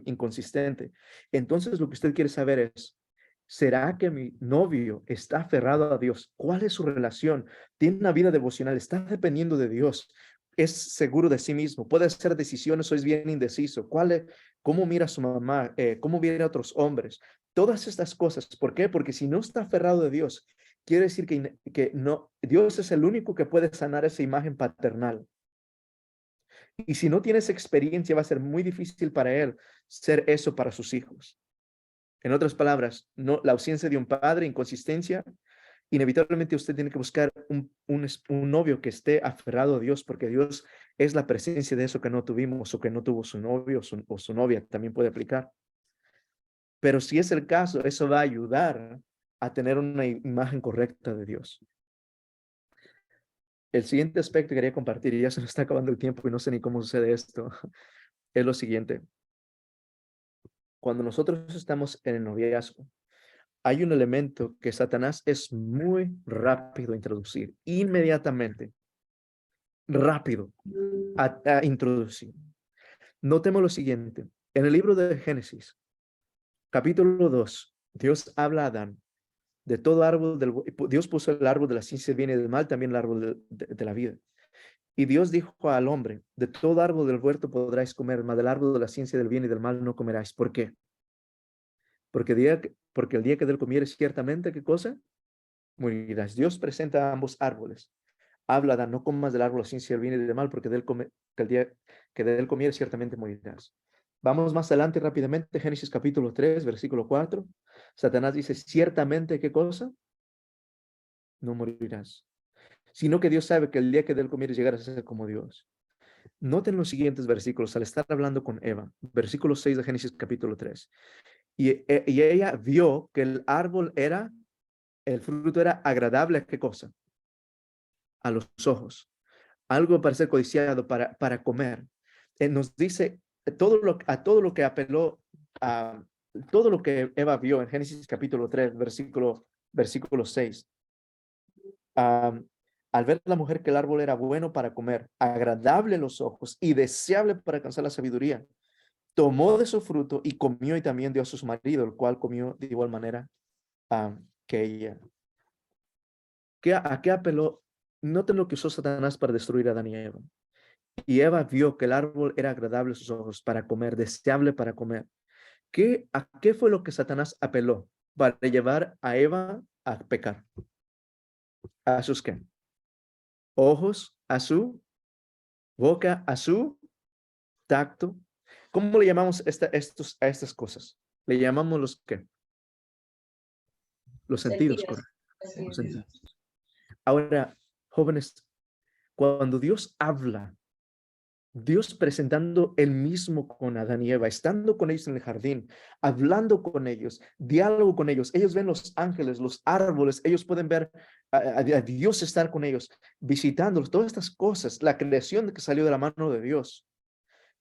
inconsistente, entonces lo que usted quiere saber es, ¿será que mi novio está aferrado a Dios? ¿Cuál es su relación? ¿Tiene una vida devocional? ¿Está dependiendo de Dios? ¿Es seguro de sí mismo? ¿Puede hacer decisiones o es bien indeciso? ¿Cómo mira a su mamá? ¿Cómo mira a otros hombres? Todas estas cosas. ¿Por qué? Porque si no está aferrado a Dios, quiere decir que no, Dios es el único que puede sanar esa imagen paternal. Y si no tienes experiencia, va a ser muy difícil para él ser eso para sus hijos. En otras palabras, no, la ausencia de un padre, inconsistencia, inevitablemente usted tiene que buscar un novio que esté aferrado a Dios, porque Dios es la presencia de eso que no tuvimos o que no tuvo su novio o su novia, también puede aplicar. Pero si es el caso, eso va a ayudar a tener una imagen correcta de Dios. El siguiente aspecto que quería compartir, y ya se nos está acabando el tiempo y no sé ni cómo sucede esto, es lo siguiente. Cuando nosotros estamos en el noviazgo, hay un elemento que Satanás es muy rápido a introducir, inmediatamente, rápido a introducir. Notemos lo siguiente. En el libro de Génesis, capítulo 2, Dios habla a Adán de todo árbol, Dios puso el árbol de la ciencia del bien y del mal, también el árbol de la vida. Y Dios dijo al hombre, de todo árbol del huerto podráis comer, mas del árbol de la ciencia del bien y del mal no comeráis. ¿Por qué? Porque el día que de él comieres ciertamente, ¿qué cosa? Morirás. Dios presenta ambos árboles. Habla, Adán, no comas del árbol de la ciencia del bien y del mal, porque el día que de él comieres ciertamente morirás. Vamos más adelante rápidamente, Génesis capítulo 3, versículo 4. Satanás dice, ciertamente, ¿qué cosa? No morirás. Sino que Dios sabe que el día que de él comieres llegarás a ser como Dios. Noten los siguientes versículos al estar hablando con Eva. Versículo 6 de Génesis capítulo 3. Y ella vio que el fruto era agradable, ¿a qué cosa? A los ojos. Algo para ser codiciado, para comer. Nos dice a todo lo que apeló, a todo lo que Eva vio en Génesis capítulo 3, versículo 6. Al ver la mujer que el árbol era bueno para comer, agradable a los ojos y deseable para alcanzar la sabiduría, tomó de su fruto y comió y también dio a su marido, el cual comió de igual manera que ella. ¿A qué apeló? Noten lo que usó Satanás para destruir a Adán y Eva. Y Eva vio que el árbol era agradable a sus ojos para comer, deseable para comer. ¿A qué fue lo que Satanás apeló para llevar a Eva a pecar? ¿A sus qué? Ojos, a su boca, a su tacto. ¿Cómo le llamamos a estas cosas? Le llamamos los qué? Los sentidos, Sentidos. correcto. Así Los es. sentidos. Ahora, jóvenes, cuando Dios habla, Dios presentando el mismo con Adán y Eva, estando con ellos en el jardín, hablando con ellos, diálogo con ellos. Ellos ven los ángeles, los árboles, ellos pueden ver a Dios estar con ellos, visitándolos, todas estas cosas, la creación que salió de la mano de Dios.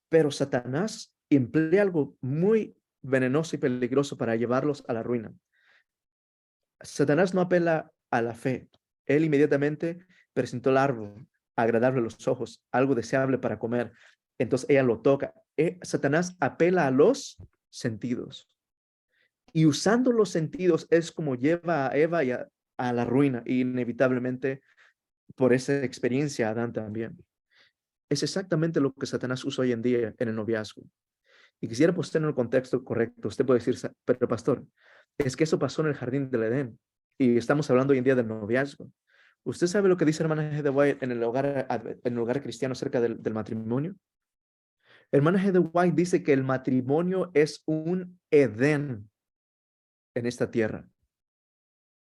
Pero Satanás emplea algo muy venenoso y peligroso para llevarlos a la ruina. Satanás no apela a la fe. Él inmediatamente presentó el árbol, agradable a los ojos, algo deseable para comer. Entonces ella lo toca. Satanás apela a los sentidos. Y usando los sentidos es como lleva a Eva a la ruina, y inevitablemente por esa experiencia a Adán también. Es exactamente lo que Satanás usa hoy en día en el noviazgo. Y quisiera poner en el contexto correcto. Usted puede decir, pero pastor, es que eso pasó en el jardín del Edén y estamos hablando hoy en día del noviazgo. ¿Usted sabe lo que dice hermana G. de White en el hogar cristiano acerca del matrimonio? Hermana G. de White dice que el matrimonio es un Edén en esta tierra.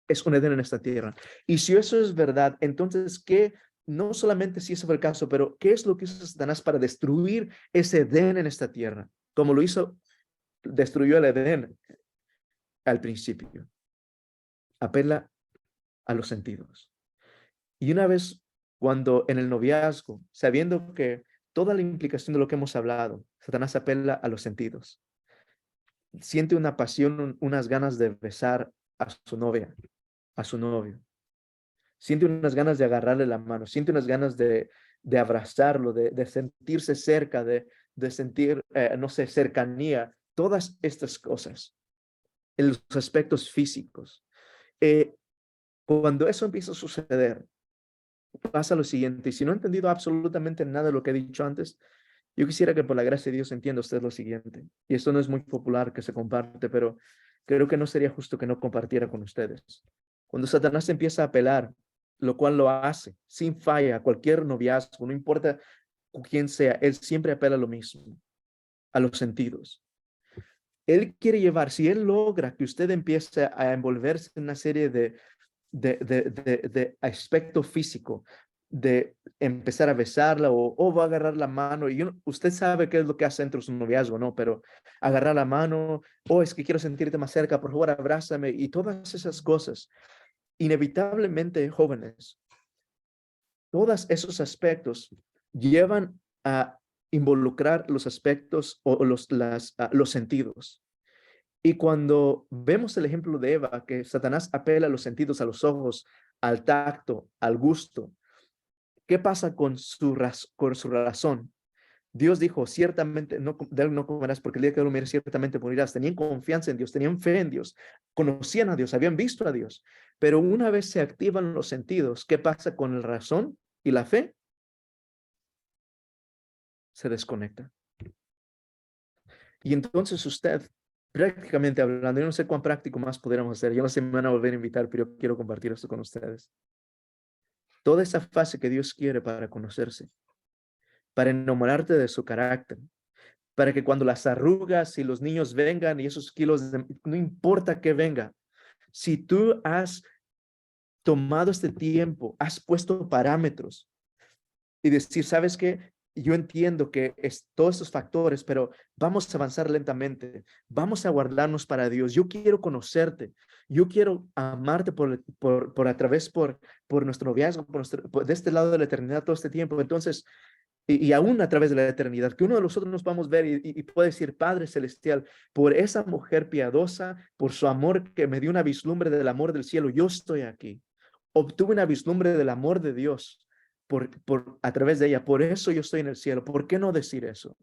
Es un Edén en esta tierra. Y si eso es verdad, entonces, ¿qué? No solamente si ese fue el caso, pero ¿qué es lo que hizo Satanás para destruir ese Edén en esta tierra? Como lo hizo, destruyó el Edén al principio. Apela a los sentidos. Y una vez cuando en el noviazgo, sabiendo que toda la implicación de lo que hemos hablado, Satanás apela a los sentidos. Siente una pasión, unas ganas de besar a su novia, a su novio. Siente unas ganas de agarrarle la mano, siente unas ganas de abrazarlo, de sentirse cerca, de sentir, no sé, cercanía, todas estas cosas, en los aspectos físicos. Cuando eso empieza a suceder, pasa lo siguiente, y si no ha entendido absolutamente nada de lo que he dicho antes, yo quisiera que por la gracia de Dios entienda usted lo siguiente, y esto no es muy popular que se comparte, pero creo que no sería justo que no compartiera con ustedes. Cuando Satanás empieza a apelar, lo cual lo hace sin falla, cualquier noviazgo, no importa quien sea, él siempre apela a lo mismo, a los sentidos. Él quiere llevar, si él logra que usted empiece a envolverse en una serie de aspecto físico, de empezar a besarla o va a agarrar la mano, y usted sabe qué es lo que hace dentro de su noviazgo, ¿no? Pero agarrar la mano, es que quiero sentirte más cerca, por favor, abrázame, y todas esas cosas. Inevitablemente, jóvenes, todos esos aspectos llevan a involucrar los aspectos o los sentidos. Y cuando vemos el ejemplo de Eva, que Satanás apela a los sentidos, a los ojos, al tacto, al gusto, ¿qué pasa con su razón? Dios dijo, ciertamente, de él no comerás, porque el día que lo mires, ciertamente morirás. Tenían confianza en Dios, tenían fe en Dios, conocían a Dios, habían visto a Dios. Pero una vez se activan los sentidos, ¿qué pasa con la razón y la fe? Se desconecta. Y entonces usted, prácticamente hablando, yo no sé cuán práctico más pudiéramos hacer, yo no sé si me van a volver a invitar, pero yo quiero compartir esto con ustedes. Toda esa fase que Dios quiere para conocerse, para enamorarte de su carácter, para que cuando las arrugas y los niños vengan y esos kilos, no importa que venga, si tú has tomado este tiempo, has puesto parámetros y decir, ¿sabes qué? Yo entiendo que es todos estos factores, pero vamos a avanzar lentamente. Vamos a guardarnos para Dios. Yo quiero conocerte. Yo quiero amarte por nuestro noviazgo, de este lado de la eternidad todo este tiempo. Entonces, y aún a través de la eternidad, que uno de nosotros nos vamos a ver y puede decir, Padre Celestial, por esa mujer piadosa, por su amor que me dio una vislumbre del amor del cielo, yo estoy aquí. Obtuve una vislumbre del amor de Dios a través de ella. Por eso yo estoy en el cielo. ¿Por qué no decir eso?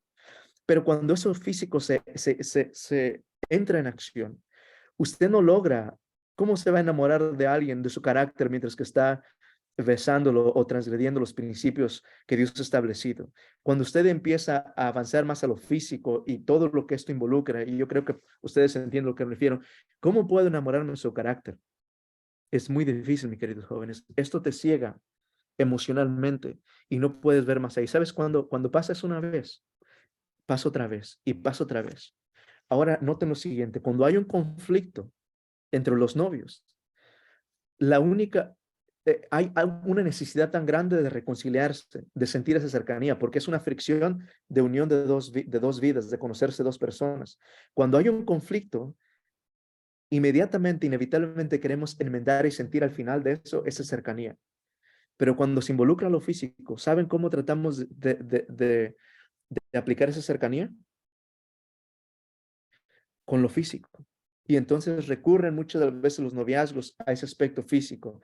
Pero cuando eso físico se entra en acción, usted no logra. ¿Cómo se va a enamorar de alguien, de su carácter, mientras que está besándolo o transgrediendo los principios que Dios ha establecido? Cuando usted empieza a avanzar más a lo físico y todo lo que esto involucra, y yo creo que ustedes entienden a lo que me refiero, ¿cómo puedo enamorarme de su carácter? Es muy difícil, mis queridos jóvenes. Esto te ciega emocionalmente y no puedes ver más ahí. ¿Sabes cuando pasas una vez, pasa otra vez y pasa otra vez? Ahora, noten lo siguiente, cuando hay un conflicto entre los novios, la única, hay una necesidad tan grande de reconciliarse, de sentir esa cercanía, porque es una fricción de unión de dos vidas, de conocerse dos personas. Cuando hay un conflicto, inmediatamente, inevitablemente queremos enmendar y sentir al final de eso esa cercanía. Pero cuando se involucra lo físico, ¿saben cómo tratamos de aplicar esa cercanía? Con lo físico. Y entonces recurren muchas de las veces los noviazgos a ese aspecto físico,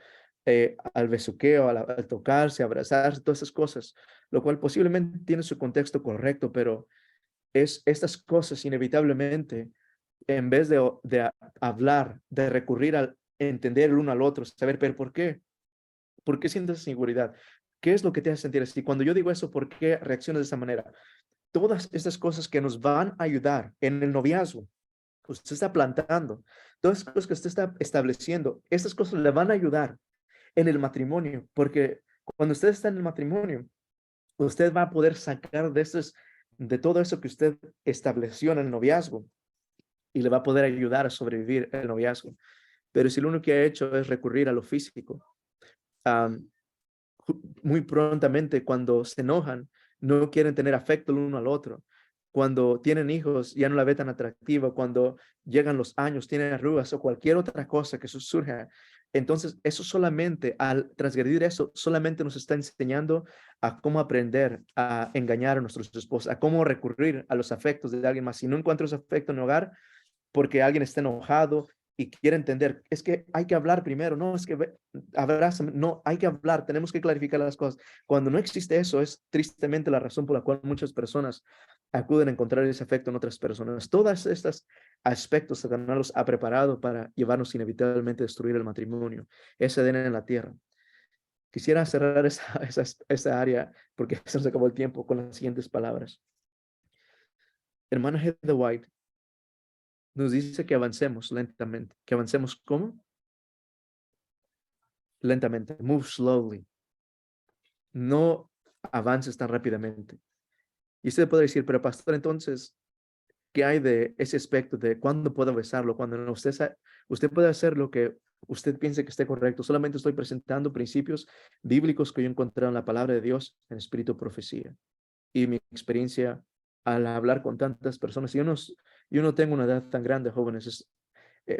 al besuqueo, al tocarse, abrazarse, todas esas cosas, lo cual posiblemente tiene su contexto correcto, pero estas cosas inevitablemente, en vez de hablar, de recurrir al entender el uno al otro, saber, pero ¿por qué? ¿Por qué sientes seguridad? ¿Qué es lo que te hace sentir así? Cuando yo digo eso, ¿por qué reaccionas de esa manera? Todas estas cosas que nos van a ayudar en el noviazgo, usted está plantando, todas las cosas que usted está estableciendo, estas cosas le van a ayudar en el matrimonio, porque cuando usted está en el matrimonio, usted va a poder sacar de todo eso que usted estableció en el noviazgo y le va a poder ayudar a sobrevivir el noviazgo. Pero si lo único que ha hecho es recurrir a lo físico, um, muy prontamente cuando se enojan, no quieren tener afecto el uno al otro. Cuando tienen hijos, ya no la ve tan atractiva. Cuando llegan los años, tienen arrugas o cualquier otra cosa que surja. Entonces, eso solamente, al transgredir eso, solamente nos está enseñando a cómo aprender a engañar a nuestros esposos, a cómo recurrir a los afectos de alguien más. Si no encuentro ese afecto en el hogar, porque alguien está enojado y quiere entender, es que hay que hablar primero, no, es que abrázame, no, hay que hablar, tenemos que clarificar las cosas. Cuando no existe eso, es tristemente la razón por la cual muchas personas acuden a encontrar ese afecto en otras personas. Todos estos aspectos Satanás los ha preparado para llevarnos inevitablemente a destruir el matrimonio, ese Edén en la tierra. Quisiera cerrar esa área, porque se nos acabó el tiempo, con las siguientes palabras. Hermana Heather White nos dice que avancemos lentamente. ¿Que avancemos cómo? Lentamente. Move slowly. No avances tan rápidamente. Y usted puede decir, pero pastor, entonces, ¿qué hay de ese aspecto de cuándo puedo besarlo, cuándo no? Usted puede hacer lo que usted piense que esté correcto. Solamente estoy presentando principios bíblicos que yo encontré en la palabra de Dios, en espíritu de profecía. Y mi experiencia al hablar con tantas personas. Yo no tengo una edad tan grande, jóvenes,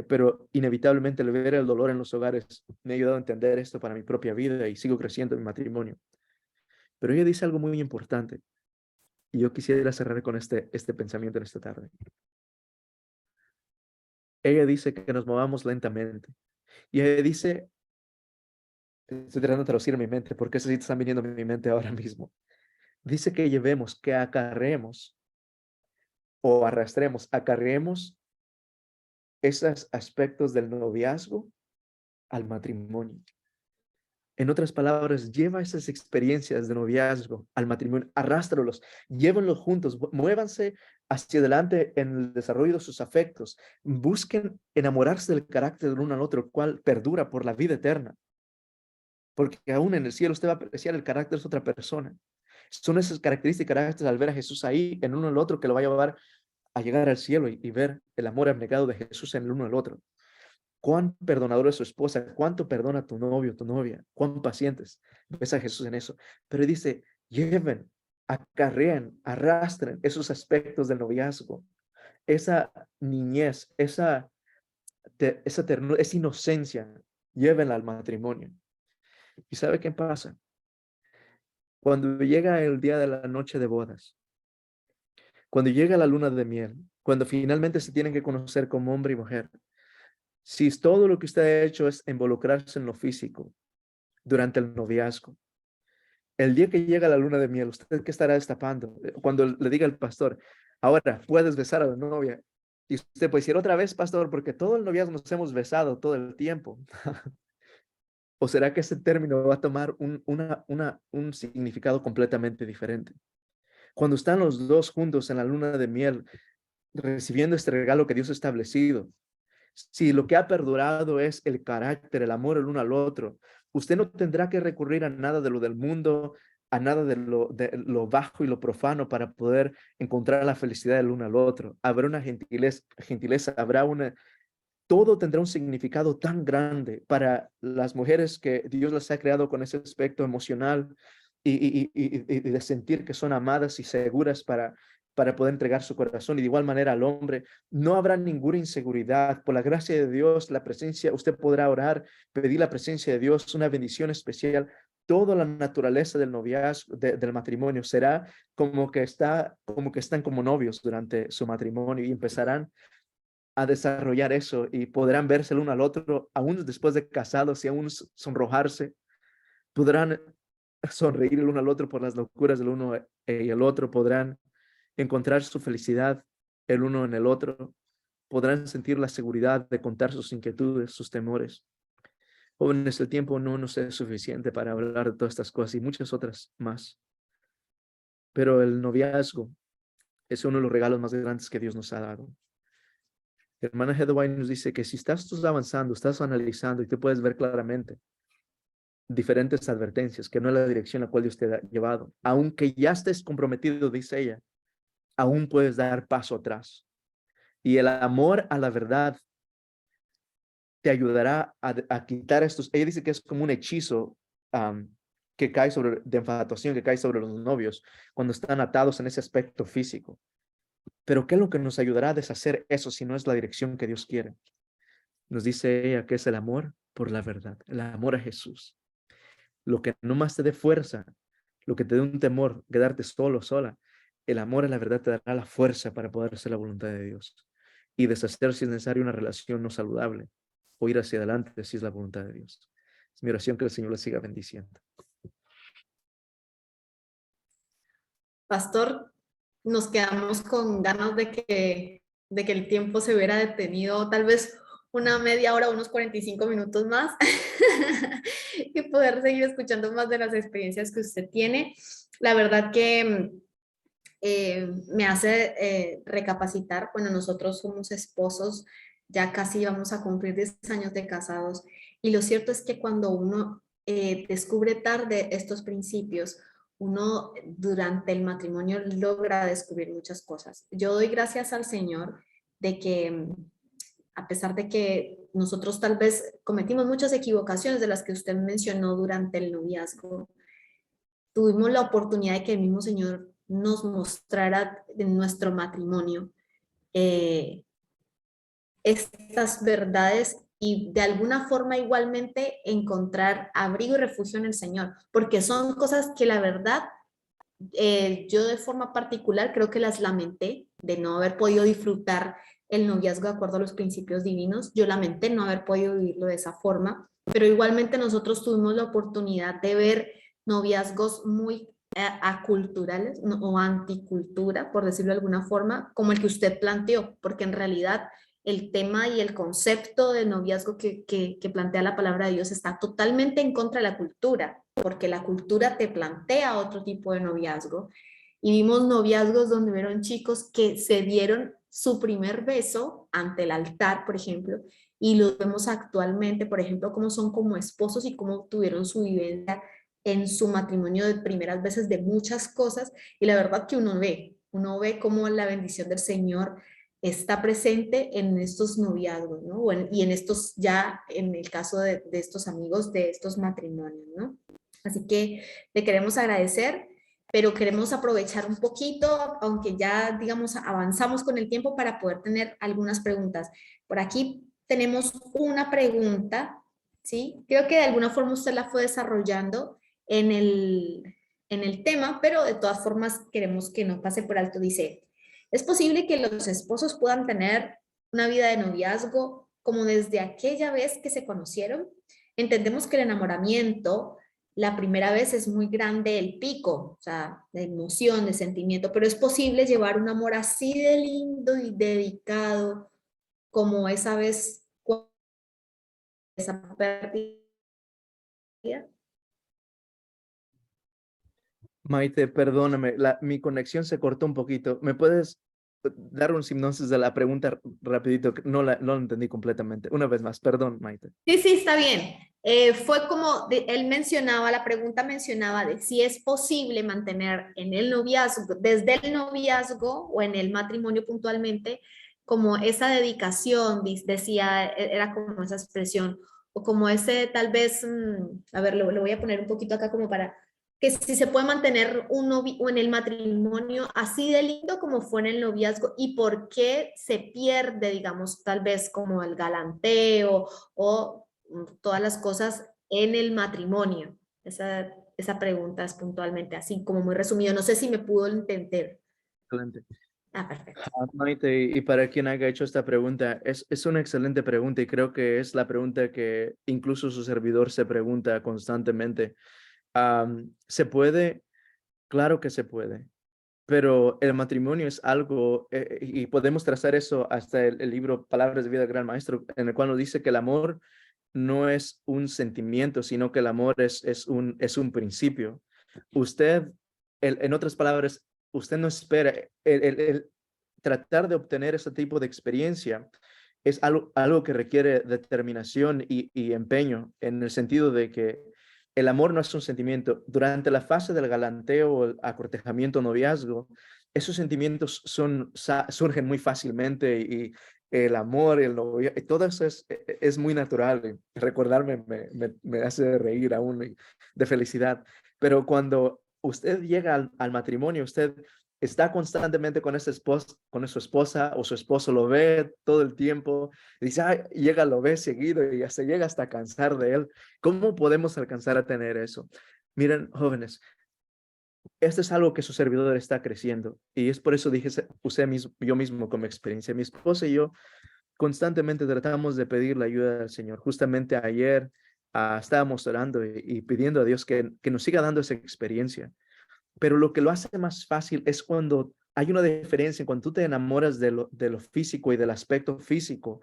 pero inevitablemente el ver el dolor en los hogares me ha ayudado a entender esto para mi propia vida y sigo creciendo en mi matrimonio. Pero ella dice algo muy importante y yo quisiera cerrar con este pensamiento en esta tarde. Ella dice que nos movamos lentamente y ella dice, estoy tratando de traducir en mi mente porque esas sí están viniendo a mi mente ahora mismo. Dice que llevemos, que acarreemos o acarreemos esos aspectos del noviazgo al matrimonio. En otras palabras, lleva esas experiencias de noviazgo al matrimonio, arrástralos, llévenlos juntos, muévanse hacia adelante en el desarrollo de sus afectos, busquen enamorarse del carácter del uno al otro, cual perdura por la vida eterna, porque aún en el cielo usted va a apreciar el carácter de otra persona. Son esas características y caracteres al ver a Jesús ahí en uno al otro que lo va a llevar a llegar al cielo y ver el amor abnegado de Jesús en el uno al otro. Cuán perdonador es su esposa, cuánto perdona tu novio, tu novia, cuán pacientes. Ves a Jesús en eso. Pero dice, lleven, acarreen, arrastren esos aspectos del noviazgo, esa niñez, esa ternura, esa inocencia, llévenla al matrimonio. ¿Y sabe qué pasa? Cuando llega el día de la noche de bodas, cuando llega la luna de miel, cuando finalmente se tienen que conocer como hombre y mujer, si todo lo que usted ha hecho es involucrarse en lo físico durante el noviazgo, el día que llega la luna de miel, ¿usted qué estará destapando? Cuando le diga el pastor, ahora puedes besar a la novia. Y usted puede decir otra vez, pastor, porque todo el noviazgo nos hemos besado todo el tiempo. ¿O será que ese término va a tomar un significado completamente diferente? Cuando están los dos juntos en la luna de miel, recibiendo este regalo que Dios ha establecido, si lo que ha perdurado es el carácter, el amor el uno al otro, usted no tendrá que recurrir a nada de lo del mundo, a nada de lo bajo y lo profano para poder encontrar la felicidad del uno al otro. Habrá una gentileza, todo tendrá un significado tan grande para las mujeres que Dios las ha creado con ese aspecto emocional y de sentir que son amadas y seguras para poder entregar su corazón. Y de igual manera al hombre, no habrá ninguna inseguridad. Por la gracia de Dios, la presencia, usted podrá orar, pedir la presencia de Dios, una bendición especial. Toda la naturaleza del noviazgo, del matrimonio, será como que están como novios durante su matrimonio y empezarán a desarrollar eso y podrán verse el uno al otro, aún después de casados y aún sonrojarse, podrán sonreír el uno al otro por las locuras del uno y el otro, podrán encontrar su felicidad el uno en el otro, podrán sentir la seguridad de contar sus inquietudes, sus temores. Jóvenes, el tiempo no nos es suficiente para hablar de todas estas cosas y muchas otras más, pero el noviazgo es uno de los regalos más grandes que Dios nos ha dado. Hermana Heather White nos dice que si estás avanzando, estás analizando y te puedes ver claramente diferentes advertencias, que no es la dirección a la cual Dios te ha llevado, aunque ya estés comprometido, dice ella, aún puedes dar paso atrás. Y el amor a la verdad te ayudará a quitar estos. Ella dice que es como un hechizo que cae de infatuación, que cae sobre los novios cuando están atados en ese aspecto físico. Pero ¿qué es lo que nos ayudará a deshacer eso si no es la dirección que Dios quiere? Nos dice ella que es el amor por la verdad, el amor a Jesús. Lo que no más te dé fuerza, lo que te dé un temor, quedarte solo, sola, el amor a la verdad te dará la fuerza para poder hacer la voluntad de Dios y deshacer si es necesario una relación no saludable o ir hacia adelante si es la voluntad de Dios. Es mi oración que el Señor le siga bendiciendo. Pastor, nos quedamos con ganas de que el tiempo se hubiera detenido, tal vez una media hora, unos 45 minutos más, y poder seguir escuchando más de las experiencias que usted tiene. La verdad que me hace recapacitar. Bueno, nosotros somos esposos, ya casi vamos a cumplir 10 años de casados, y lo cierto es que cuando uno descubre tarde estos principios, uno durante el matrimonio logra descubrir muchas cosas. Yo doy gracias al Señor de que a pesar de que nosotros tal vez cometimos muchas equivocaciones de las que usted mencionó durante el noviazgo, tuvimos la oportunidad de que el mismo Señor nos mostrara en nuestro matrimonio eh, estas verdades y de alguna forma igualmente encontrar abrigo y refugio en el Señor, porque son cosas que la verdad yo de forma particular creo que las lamenté de no haber podido disfrutar el noviazgo de acuerdo a los principios divinos. Yo lamenté no haber podido vivirlo de esa forma, pero igualmente nosotros tuvimos la oportunidad de ver noviazgos muy aculturales o anticultura, por decirlo de alguna forma, como el que usted planteó, porque en realidad el tema y el concepto de noviazgo que plantea la palabra de Dios está totalmente en contra de la cultura, porque la cultura te plantea otro tipo de noviazgo. Y vimos noviazgos donde vieron chicos que se dieron su primer beso ante el altar, por ejemplo, y lo vemos actualmente, por ejemplo, cómo son como esposos y cómo tuvieron su vivencia en su matrimonio de primeras veces de muchas cosas. Y la verdad que uno ve cómo la bendición del Señor está presente en estos noviazgos, ¿no? Y en estos ya, en el caso de estos amigos, de estos matrimonios, ¿no? Así que le queremos agradecer, pero queremos aprovechar un poquito, aunque ya, digamos, avanzamos con el tiempo para poder tener algunas preguntas. Por aquí tenemos una pregunta, ¿sí? Creo que de alguna forma usted la fue desarrollando en en el tema, pero de todas formas queremos que no pase por alto. Dice, ¿es posible que los esposos puedan tener una vida de noviazgo como desde aquella vez que se conocieron? Entendemos que el enamoramiento, la primera vez es muy grande el pico, o sea, de emoción, de sentimiento, pero es posible llevar un amor así de lindo y dedicado como esa vez, esa pérdida. Maite, perdóname, mi conexión se cortó un poquito. ¿Me puedes dar un sinopsis de la pregunta rapidito? No la entendí completamente. Una vez más, perdón, Maite. Sí, sí, está bien. Fue como él mencionaba, la pregunta mencionaba de si es posible mantener en el noviazgo, desde el noviazgo o en el matrimonio puntualmente, como esa dedicación, decía, era como esa expresión, o como ese tal vez, a ver, lo voy a poner un poquito acá como para que si se puede mantener un o en el matrimonio así de lindo como fue en el noviazgo y por qué se pierde, digamos, tal vez como el galanteo o todas las cosas en el matrimonio. Esa pregunta es puntualmente así, como muy resumido. No sé si me pudo entender. Excelente. Ah, perfecto. Maite, y para quien haya hecho esta pregunta, es una excelente pregunta y creo que es la pregunta que incluso su servidor se pregunta constantemente. ¿Se puede? Claro que se puede, pero el matrimonio es algo, y podemos trazar eso hasta el libro Palabras de Vida del Gran Maestro, en el cual nos dice que el amor no es un sentimiento, sino que el amor es un principio. Usted, en otras palabras, usted no espera, el tratar de obtener ese tipo de experiencia es algo que requiere determinación y empeño, en el sentido de que el amor no es un sentimiento. Durante la fase del galanteo, el acortejamiento, noviazgo, esos sentimientos surgen muy fácilmente y el amor, todo eso es muy natural. Recordarme me hace reír aún de felicidad. Pero cuando usted llega al matrimonio, usted está constantemente con esa esposa, con su esposa o su esposo lo ve todo el tiempo, y dice, "Ay", llega, lo ve seguido y se llega hasta cansar de él. ¿Cómo podemos alcanzar a tener eso? Miren, jóvenes, esto es algo que su servidor está creciendo y es por eso dije, usé yo mismo como experiencia. Mi esposa y yo constantemente tratamos de pedir la ayuda del Señor. Justamente ayer estábamos orando y pidiendo a Dios que nos siga dando esa experiencia. Pero lo que lo hace más fácil es cuando hay una diferencia en cuando tú te enamoras de lo físico y del aspecto físico,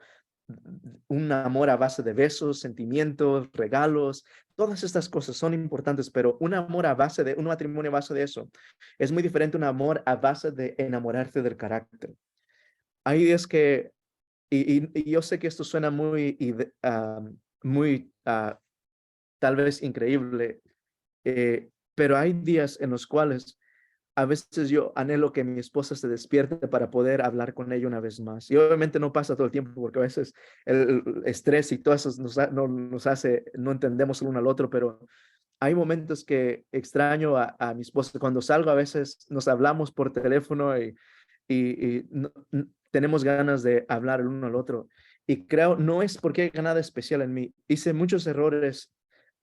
un amor a base de besos, sentimientos, regalos, todas estas cosas son importantes, pero un amor a base de, un matrimonio a base de eso es muy diferente a un amor a base de enamorarte del carácter. Ahí es que, y yo sé que esto suena muy, tal vez increíble, pero hay días en los cuales a veces yo anhelo que mi esposa se despierte para poder hablar con ella una vez más. Y obviamente no pasa todo el tiempo porque a veces el estrés y todo eso no nos hace, no entendemos el uno al otro, pero hay momentos que extraño a mi esposa. Cuando salgo a veces nos hablamos por teléfono y tenemos ganas de hablar el uno al otro. Y creo, no es porque haya nada especial en mí. Hice muchos errores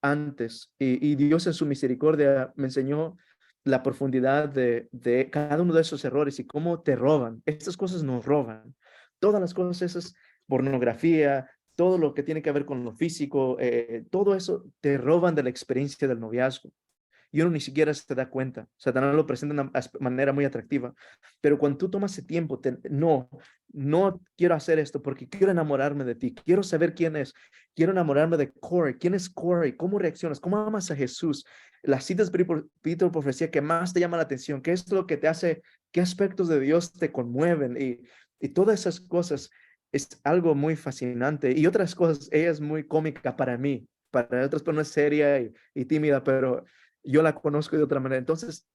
antes y Dios en su misericordia me enseñó la profundidad de cada uno de esos errores y cómo te roban. Estas cosas nos roban. Todas las cosas esas, pornografía, todo lo que tiene que ver con lo físico, todo eso te roban de la experiencia del noviazgo y uno ni siquiera se da cuenta. Satanás lo presenta de una manera muy atractiva, pero cuando tú tomas ese tiempo, no quiero hacer esto porque quiero enamorarme de ti, quiero saber quién es, quiero enamorarme de Corey, quién es Corey, cómo reaccionas, cómo amas a Jesús, las citas espíritu profecía que más te llama la atención, qué es lo que te hace, qué aspectos de Dios te conmueven y todas esas cosas. Es algo muy fascinante y otras cosas, ella es muy cómica para mí, para otras personas es seria y tímida, pero yo la conozco de otra manera. Entonces,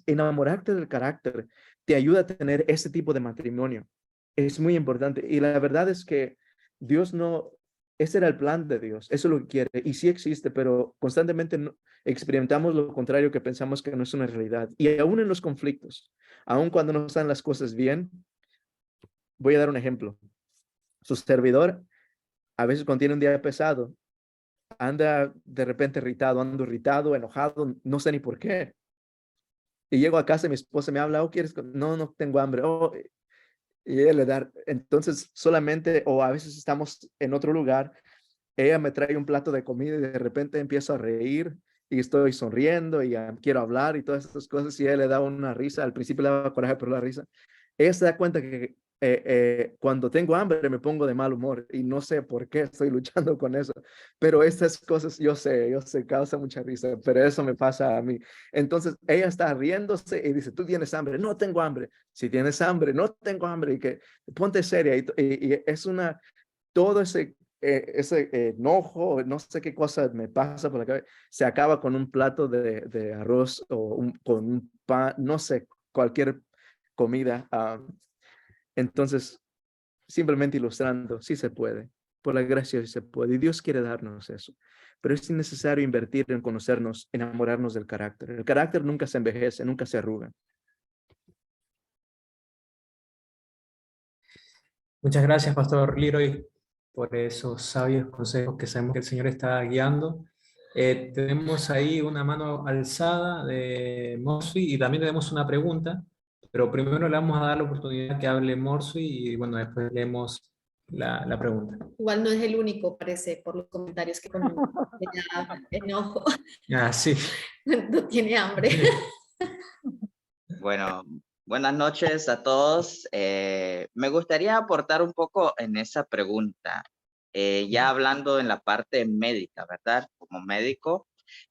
enamorarte del carácter te ayuda a tener ese tipo de matrimonio. Es muy importante. Y la verdad es que Dios no, ese era el plan de Dios, eso es lo que quiere. Y sí existe, pero constantemente experimentamos lo contrario que pensamos que no es una realidad. Y aún en los conflictos, aún cuando no están las cosas bien, voy a dar un ejemplo. Su servidor, a veces cuando tiene un día pesado, anda de repente irritado, ando irritado, enojado, no sé ni por qué. Y llego a casa y mi esposa me habla, oh, ¿quieres? No, no tengo hambre. Oh, y ella le da, entonces solamente, o a veces estamos en otro lugar, ella me trae un plato de comida y de repente empiezo a reír y estoy sonriendo y quiero hablar y todas esas cosas y ella le da una risa. Al principio le daba coraje, pero la risa. Ella se da cuenta que cuando tengo hambre me pongo de mal humor y no sé por qué estoy luchando con eso, pero estas cosas yo sé, causa mucha risa, pero eso me pasa a mí. Entonces ella está riéndose y dice, tú tienes hambre, no tengo hambre, si tienes hambre, no tengo hambre, y que ponte seria y es una, todo ese enojo, no sé qué cosa me pasa por la cabeza, se acaba con un plato de arroz o con un pan, no sé, cualquier comida. Entonces, simplemente ilustrando, sí se puede. Por la gracia sí se puede. Y Dios quiere darnos eso. Pero es necesario invertir en conocernos, enamorarnos del carácter. El carácter nunca se envejece, nunca se arruga. Muchas gracias, Pastor Leroy, por esos sabios consejos que sabemos que el Señor está guiando. Tenemos ahí una mano alzada de Morsi y también tenemos una pregunta, pero primero le vamos a dar la oportunidad que hable Morsi y bueno, después leemos la pregunta. Igual no es el único, parece, por los comentarios que ponen. Ya enojo, Ah, sí. no tiene hambre. Bueno, buenas noches a todos. Me gustaría aportar un poco en esa pregunta, ya hablando en la parte médica, ¿verdad? Como médico,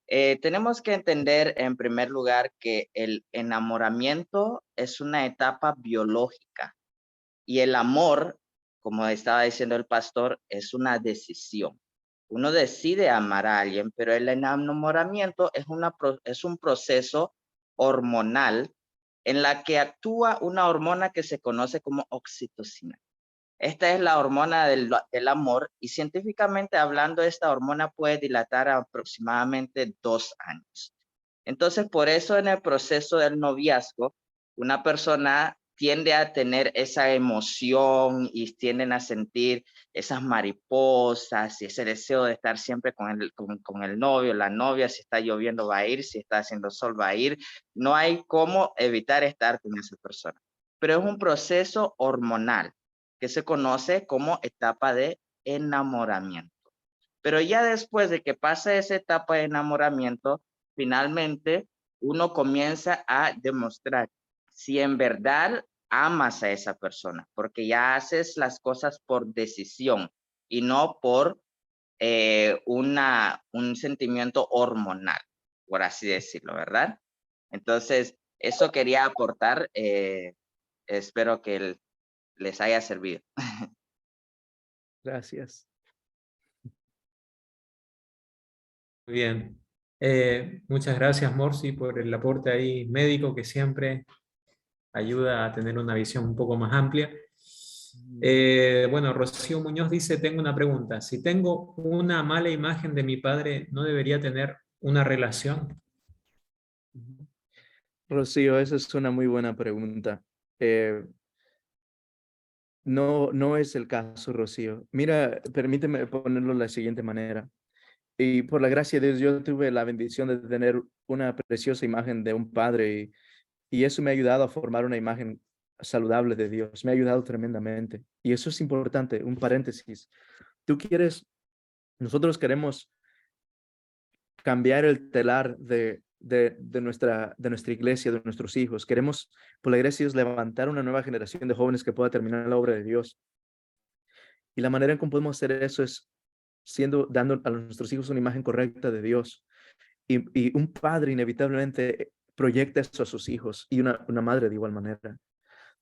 tenemos que entender en primer lugar que el enamoramiento es una etapa biológica y el amor, como estaba diciendo el pastor, es una decisión. Uno decide amar a alguien, pero el enamoramiento es un proceso hormonal en la que actúa una hormona que se conoce como oxitocina. Esta es la hormona del amor y científicamente hablando, esta hormona puede dilatar aproximadamente 2 años. Entonces, por eso en el proceso del noviazgo, una persona tiende a tener esa emoción y tienden a sentir esas mariposas y ese deseo de estar siempre con el novio, la novia, si está lloviendo va a ir, si está haciendo sol va a ir. No hay cómo evitar estar con esa persona. Pero es un proceso hormonal que se conoce como etapa de enamoramiento. Pero ya después de que pasa esa etapa de enamoramiento, finalmente uno comienza a demostrar si en verdad amas a esa persona, porque ya haces las cosas por decisión y no por un sentimiento hormonal, por así decirlo, ¿verdad? Entonces, eso quería aportar. Espero que les haya servido. Gracias. Muy bien. Muchas gracias, Morsi, por el aporte ahí médico que siempre ayuda a tener una visión un poco más amplia. Bueno, Rocío Muñoz dice, tengo una pregunta. Si tengo una mala imagen de mi padre, ¿no debería tener una relación? Rocío, esa es una muy buena pregunta. No, no es el caso, Rocío. Mira, permíteme ponerlo de la siguiente manera. Y por la gracia de Dios, yo tuve la bendición de tener una preciosa imagen de un padre y eso me ha ayudado a formar una imagen saludable de Dios. Me ha ayudado tremendamente. Y eso es importante, un paréntesis. Tú quieres, nosotros queremos cambiar el telar de nuestra iglesia, de nuestros hijos. Queremos, por la gracia de Dios, levantar una nueva generación de jóvenes que pueda terminar la obra de Dios. Y la manera en cómo podemos hacer eso es dando a nuestros hijos una imagen correcta de Dios. Y un padre inevitablemente proyecta eso a sus hijos y una madre de igual manera.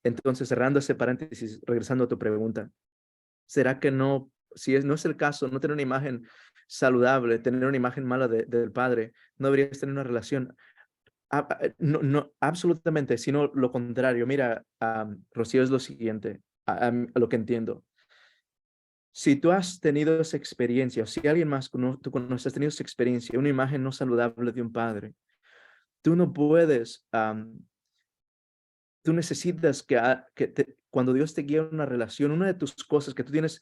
Entonces, cerrando ese paréntesis, regresando a tu pregunta, ¿será que no, si no es el caso, no tener una imagen saludable, tener una imagen mala del padre, no deberías tener una relación? No, no, absolutamente, sino lo contrario. Mira, Rocío, es lo siguiente, a lo que entiendo. Si tú has tenido esa experiencia, o si alguien más tú conoces, has tenido esa experiencia, una imagen no saludable de un padre, tú no puedes, tú necesitas cuando Dios te guía en una relación, una de tus cosas que tú tienes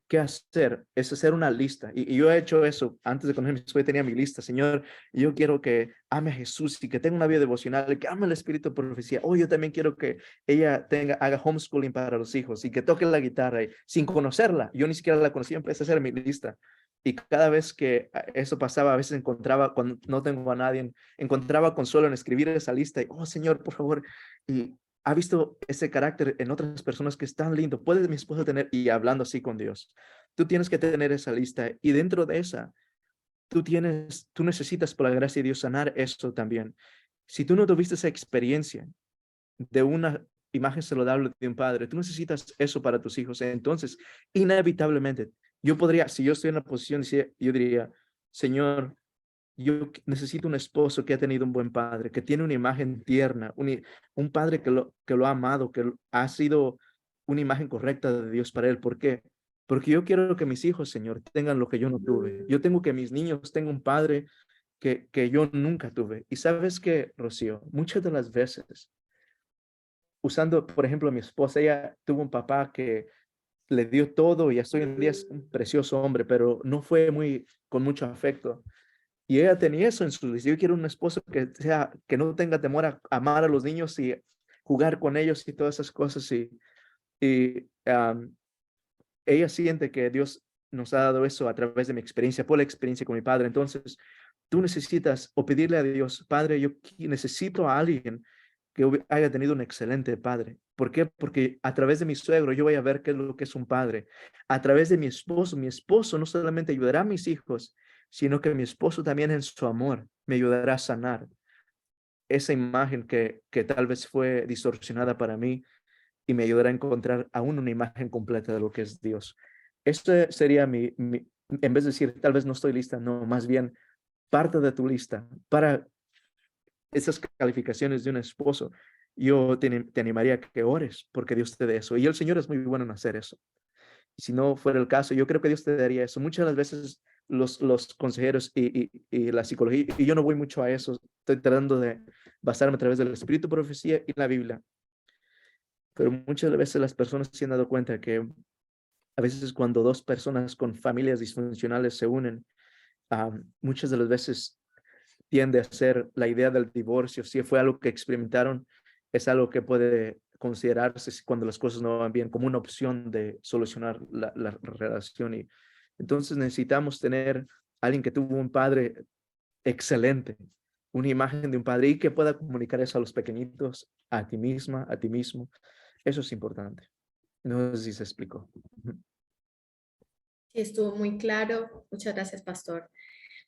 que hacer es hacer una lista. Y yo he hecho eso antes de conocer a mi esposa, tenía mi lista. Señor, yo quiero que ame a Jesús y que tenga una vida devocional, que ame el espíritu de profecía. Yo también quiero que ella haga homeschooling para los hijos y que toque la guitarra sin conocerla. Yo ni siquiera la conocía, empecé a hacer mi lista. Y cada vez que eso pasaba, a veces encontraba, cuando no tengo a nadie, encontraba consuelo en escribir esa lista. Y, Señor, por favor. Y ha visto ese carácter en otras personas que es tan lindo. Puede mi esposa tener, y hablando así con Dios, tú tienes que tener esa lista y dentro de esa, tú necesitas por la gracia de Dios sanar eso también. Si tú no tuviste esa experiencia de una imagen saludable de un padre, tú necesitas eso para tus hijos. Entonces, inevitablemente, si yo estoy en la posición, yo diría, Señor, yo necesito un esposo que ha tenido un buen padre, que tiene una imagen tierna, un padre que lo ha amado, ha sido una imagen correcta de Dios para él. ¿Por qué? Porque yo quiero que mis hijos, Señor, tengan lo que yo no tuve. Yo tengo que mis niños tengan un padre que yo nunca tuve. Y sabes qué, Rocío, muchas de las veces, usando, por ejemplo, a mi esposa, ella tuvo un papá que le dio todo y hasta hoy en día es un precioso hombre, pero no fue con mucho afecto. Y ella tenía eso en su lista. Yo quiero un esposo que no tenga temor a amar a los niños y jugar con ellos y todas esas cosas. Y ella siente que Dios nos ha dado eso a través de mi experiencia, por la experiencia con mi padre. Entonces, tú necesitas o pedirle a Dios, Padre, yo necesito a alguien que haya tenido un excelente padre. ¿Por qué? Porque a través de mi suegro yo voy a ver qué es lo que es un padre. A través de mi esposo no solamente ayudará a mis hijos, sino que mi esposo también en su amor me ayudará a sanar esa imagen que tal vez fue distorsionada para mí y me ayudará a encontrar aún una imagen completa de lo que es Dios. Esto sería en vez de decir, tal vez no estoy lista, no, más bien parte de tu lista para esas calificaciones de un esposo. Yo te animaría a que ores porque Dios te dé eso. Y el Señor es muy bueno en hacer eso. Y si no fuera el caso, yo creo que Dios te daría eso. Muchas de las veces los consejeros y la psicología, y yo no voy mucho a eso, estoy tratando de basarme a través del espíritu, profecía y la Biblia. Pero muchas veces las personas se han dado cuenta que a veces cuando dos personas con familias disfuncionales se unen, muchas de las veces tiende a ser la idea del divorcio. Si fue algo que experimentaron, es algo que puede considerarse cuando las cosas no van bien como una opción de solucionar la relación. Y entonces necesitamos tener alguien que tuvo un padre excelente, una imagen de un padre y que pueda comunicar eso a los pequeñitos, a ti misma, a ti mismo. Eso es importante. No sé si se explicó. Sí, estuvo muy claro. Muchas gracias, pastor.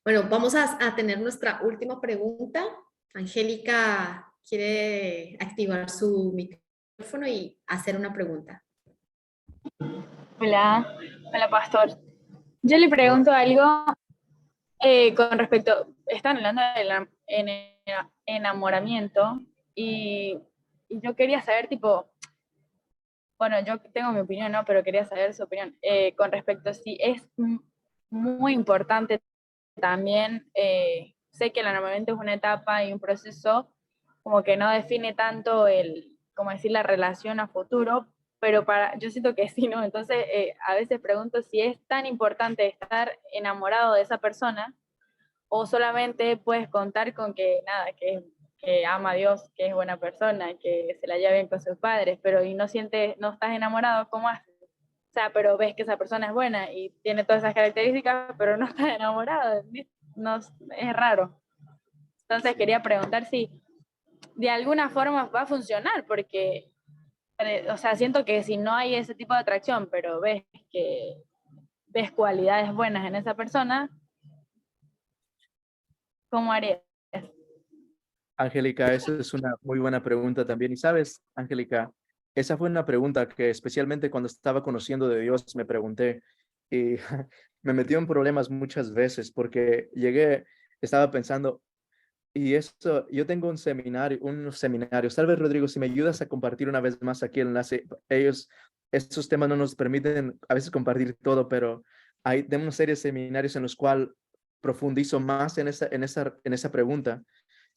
Bueno, vamos a tener nuestra última pregunta. Angélica quiere activar su micrófono y hacer una pregunta. Hola, hola pastor. Yo le pregunto algo Con respecto, están hablando del enamoramiento y yo quería saber, tipo, bueno, yo tengo mi opinión, ¿no? Pero quería saber su opinión. Con respecto a si es muy importante también, sé que el enamoramiento es una etapa y un proceso como que no define tanto como decir, la relación a futuro, pero yo siento que sí, ¿no? Entonces, a veces pregunto si es tan importante estar enamorado de esa persona o solamente puedes contar con que nada, que ama a Dios, que es buena persona, que se la lleva bien con sus padres, pero y no sientes, no estás enamorado, ¿cómo haces? O sea, pero ves que esa persona es buena y tiene todas esas características, pero no estás enamorado, no, es raro. Entonces quería preguntar si de alguna forma va a funcionar, porque, o sea, siento que si no hay ese tipo de atracción, pero ves cualidades buenas en esa persona, ¿cómo harías? Angélica, esa es una muy buena pregunta también. Y sabes, Angélica, esa fue una pregunta que especialmente cuando estaba conociendo de Dios me pregunté y me metió en problemas muchas veces porque estaba pensando, y esto, yo tengo unos seminarios, tal vez Rodrigo, si me ayudas a compartir una vez más aquí el enlace, estos temas no nos permiten a veces compartir todo, pero tengo una serie de seminarios en los cuales profundizo más en esa pregunta.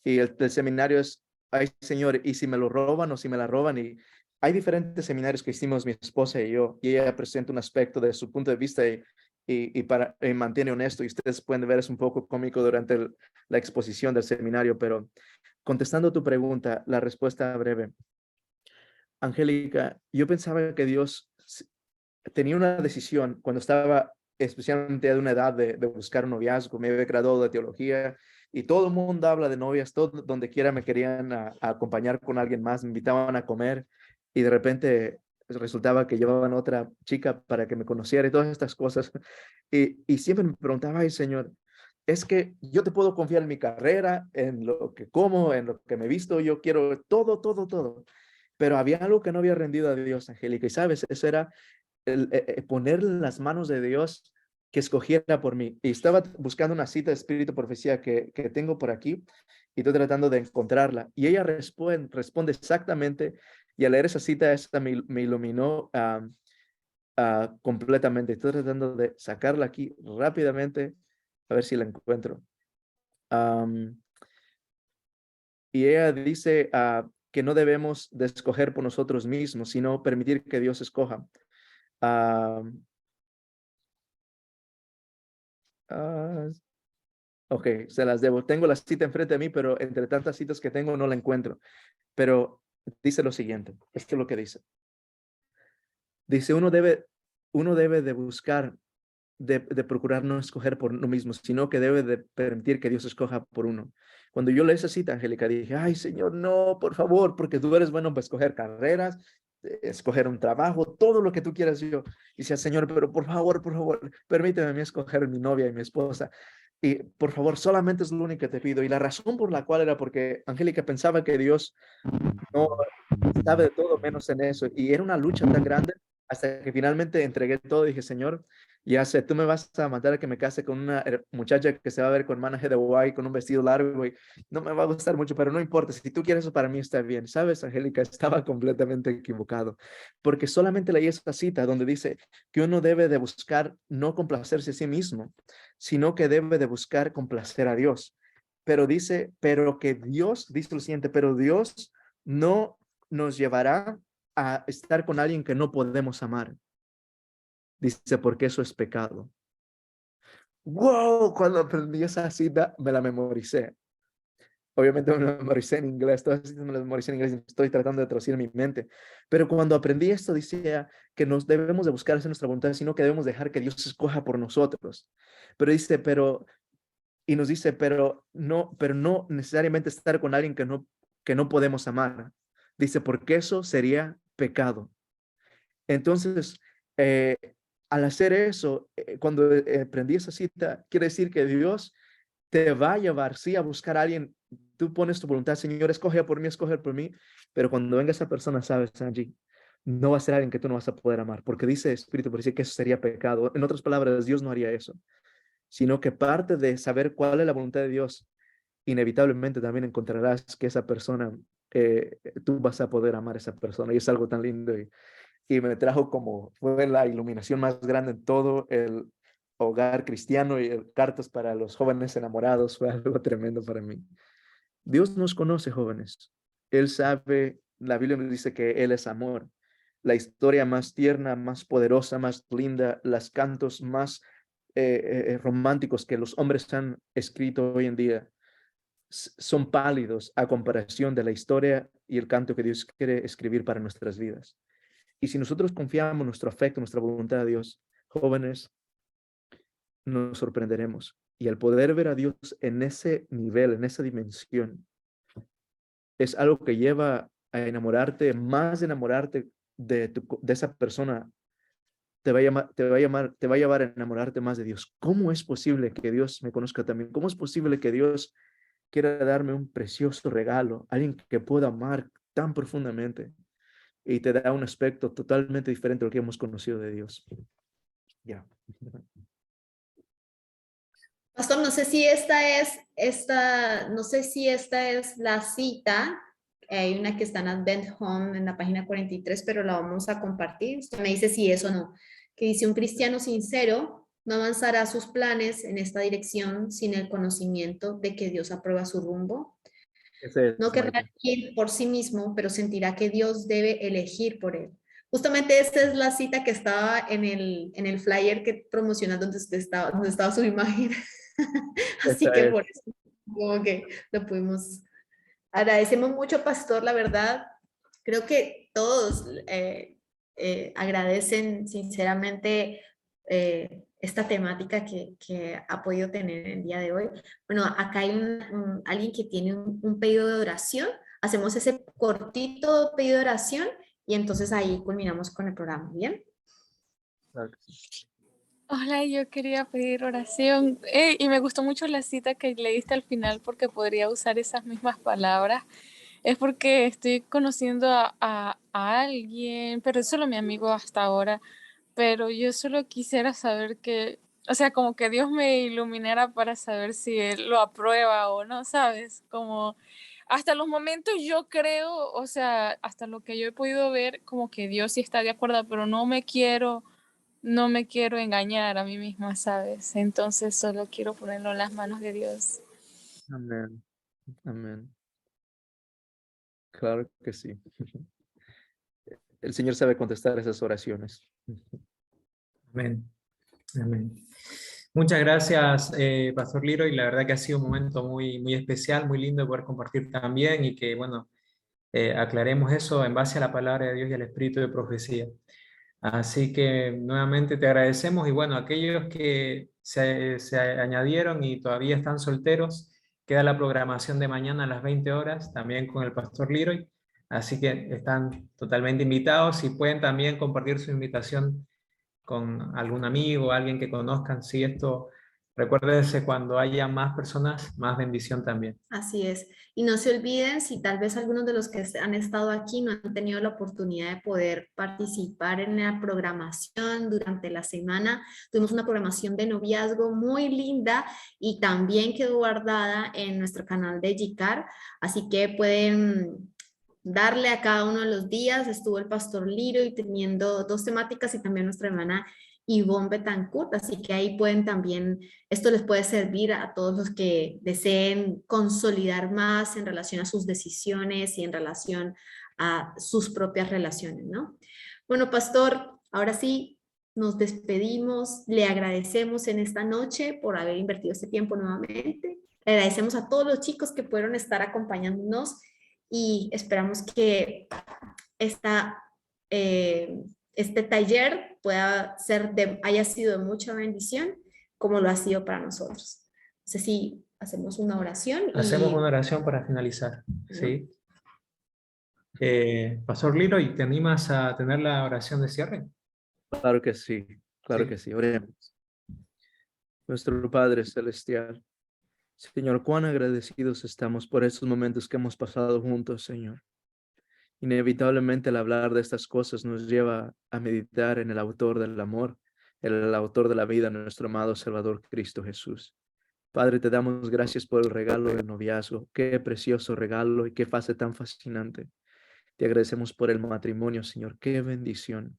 Y el seminario es, ay Señor, ¿y si me lo roban o si me la roban? Y hay diferentes seminarios que hicimos mi esposa y yo, y ella presenta un aspecto de su punto de vista y mantiene honesto, y ustedes pueden ver, es un poco cómico durante la exposición del seminario, pero contestando tu pregunta, la respuesta breve. Angélica, yo pensaba que Dios tenía una decisión cuando estaba especialmente de una edad de buscar un noviazgo. Me había graduado de teología y todo el mundo habla de novias, todo, donde quiera me querían a acompañar con alguien más, me invitaban a comer y de repente resultaba que llevaban otra chica para que me conociera y todas estas cosas. Y siempre me preguntaba, ay Señor, es que yo te puedo confiar en mi carrera, en lo que como, en lo que me he visto, yo quiero todo, todo, todo. Pero había algo que no había rendido a Dios, Angélica, y sabes, eso era poner en las manos de Dios que escogiera por mí. Y estaba buscando una cita de Espíritu Profecía que tengo por aquí y estoy tratando de encontrarla. Y ella responde exactamente, y al leer esa cita, esta me iluminó completamente. Estoy tratando de sacarla aquí rápidamente, a ver si la encuentro. Y ella dice que no debemos de escoger por nosotros mismos, sino permitir que Dios escoja. Ok, se las debo. Tengo la cita enfrente de mí, pero entre tantas citas que tengo no la encuentro. Pero dice lo siguiente, esto es lo que dice. Dice, uno debe de buscar, de procurar no escoger por uno mismo, sino que debe de permitir que Dios escoja por uno. Cuando yo leí esa cita, Angélica, dije, ay, Señor, no, por favor, porque tú eres bueno para escoger carreras, escoger un trabajo, todo lo que tú quieras. Yo decía, Señor, pero por favor, permíteme a mí escoger mi novia y mi esposa. Y por favor, solamente es lo único que te pido. Y la razón por la cual era porque Angélica pensaba que Dios no sabe de todo menos en eso. Y era una lucha tan grande hasta que finalmente entregué todo y dije, Señor, ya sé, tú me vas a mandar a que me case con una muchacha que se va a ver con manaje de Hawaii, con un vestido largo y no me va a gustar mucho, pero no importa, si tú quieres eso para mí está bien. ¿Sabes, Angélica? Estaba completamente equivocado, porque solamente leí esta cita donde dice que uno debe de buscar no complacerse a sí mismo, sino que debe de buscar complacer a Dios. Pero dice lo siguiente, pero Dios no nos llevará a estar con alguien que no podemos amar. Dice, porque eso es pecado. ¡Wow! Cuando aprendí esa cita, me la memoricé. Obviamente me la memoricé en inglés, todas esas citas me las memoricé en inglés y estoy tratando de traducir en mi mente. Pero cuando aprendí esto, decía que nos debemos de buscar hacer nuestra voluntad, sino que debemos dejar que Dios escoja por nosotros. Pero dice, y nos dice, pero no necesariamente estar con alguien que no podemos amar. Dice, porque eso sería pecado. Entonces, eh, al hacer eso, cuando aprendí esa cita, quiere decir que Dios te va a llevar, sí, a buscar a alguien. Tú pones tu voluntad, Señor, escoge por mí, pero cuando venga esa persona, sabes, Angie, no va a ser alguien que tú no vas a poder amar, porque dice Espíritu, por decir que eso sería pecado. En otras palabras, Dios no haría eso. sino que parte de saber cuál es la voluntad de Dios, inevitablemente también encontrarás que esa persona, tú vas a poder amar a esa persona, y es algo tan lindo, y me trajo como, fue la iluminación más grande en todo el hogar cristiano, y el cartas para los jóvenes enamorados, fue algo tremendo para mí. Dios nos conoce, jóvenes. Él sabe, la Biblia nos dice que Él es amor. La historia más tierna, más poderosa, más linda, los cantos más románticos que los hombres han escrito hoy en día son pálidos a comparación de la historia y el canto que Dios quiere escribir para nuestras vidas. Y si nosotros confiamos nuestro afecto, nuestra voluntad a Dios, jóvenes, nos sorprenderemos. Y al poder ver a Dios en ese nivel, en esa dimensión, es algo que lleva a enamorarte, más de enamorarte de esa persona, te va a llevar a enamorarte más de Dios. ¿Cómo es posible que Dios me conozca también? ¿Cómo es posible que Dios quiera darme un precioso regalo, alguien que pueda amar tan profundamente y te da un aspecto totalmente diferente a lo que hemos conocido de Dios? Ya. Pastor, no sé si esta es la cita. Hay una que está en Advent Home en la página 43, pero la vamos a compartir. Usted me dice si es o no. Que dice: un cristiano sincero no avanzará sus planes en esta dirección sin el conocimiento de que Dios aprueba su rumbo. Ese No es querrá Michael. ir por sí mismo, pero sentirá que Dios debe elegir por él. Justamente esta es la cita que estaba en el flyer que promociona donde estaba su imagen. Así Esa que es. por eso, como que lo pudimos. Agradecemos mucho, Pastor, la verdad. Creo que todos agradecen sinceramente esta temática que ha podido tener el día de hoy. Bueno, acá hay alguien que tiene un pedido de oración. Hacemos ese cortito pedido de oración y entonces ahí culminamos con el programa. ¿Bien? Claro que sí. Hola, yo quería pedir oración. Y me gustó mucho la cita que leíste al final porque podría usar esas mismas palabras. Es porque estoy conociendo a alguien, pero es solo mi amigo hasta ahora. Pero yo solo quisiera saber que, o sea, como que Dios me iluminara para saber si Él lo aprueba o no, ¿sabes? Como hasta los momentos yo creo, o sea, hasta lo que yo he podido ver, como que Dios sí está de acuerdo, pero no me quiero engañar a mí misma, ¿sabes? Entonces solo quiero ponerlo en las manos de Dios. Amén. Amén. Claro que sí. El Señor sabe contestar esas oraciones. Amén. Amén. Muchas gracias, Pastor Liro, y la verdad que ha sido un momento muy, muy especial, muy lindo poder compartir también y que, bueno, aclaremos eso en base a la palabra de Dios y al espíritu de profecía. Así que nuevamente te agradecemos y bueno, aquellos que se añadieron y todavía están solteros, queda la programación de mañana a las 20 horas, también con el Pastor Leroy. Así que están totalmente invitados y pueden también compartir su invitación con algún amigo, alguien que conozcan. Sí, esto, recuérdense, cuando haya más personas, más bendición también. Así es. Y no se olviden, si tal vez algunos de los que han estado aquí no han tenido la oportunidad de poder participar en la programación durante la semana, tuvimos una programación de noviazgo muy linda y también quedó guardada en nuestro canal de GCAR, así que pueden darle a cada uno de los días. Estuvo el Pastor Liro y teniendo dos temáticas y también nuestra hermana Ivonne Betancourt, así que ahí pueden también, esto les puede servir a todos los que deseen consolidar más en relación a sus decisiones y en relación a sus propias relaciones, ¿no? Bueno, Pastor, ahora sí nos despedimos, le agradecemos en esta noche por haber invertido este tiempo nuevamente, le agradecemos a todos los chicos que pudieron estar acompañándonos y esperamos que esta este taller haya sido de mucha bendición, como lo ha sido para nosotros. No sé si hacemos una oración Hacemos una y... oración para finalizar. ¿no? ¿Sí? Pastor Liro, ¿y te animas a tener la oración de cierre? Claro que sí. Claro que Sí. sí. Oremos. Nuestro Padre Celestial, Señor, cuán agradecidos estamos por estos momentos que hemos pasado juntos, Señor. Inevitablemente el hablar de estas cosas nos lleva a meditar en el autor del amor, el autor de la vida, nuestro amado Salvador Cristo Jesús. Padre, te damos gracias por el regalo del noviazgo. Qué precioso regalo y qué fase tan fascinante. Te agradecemos por el matrimonio, Señor. Qué bendición.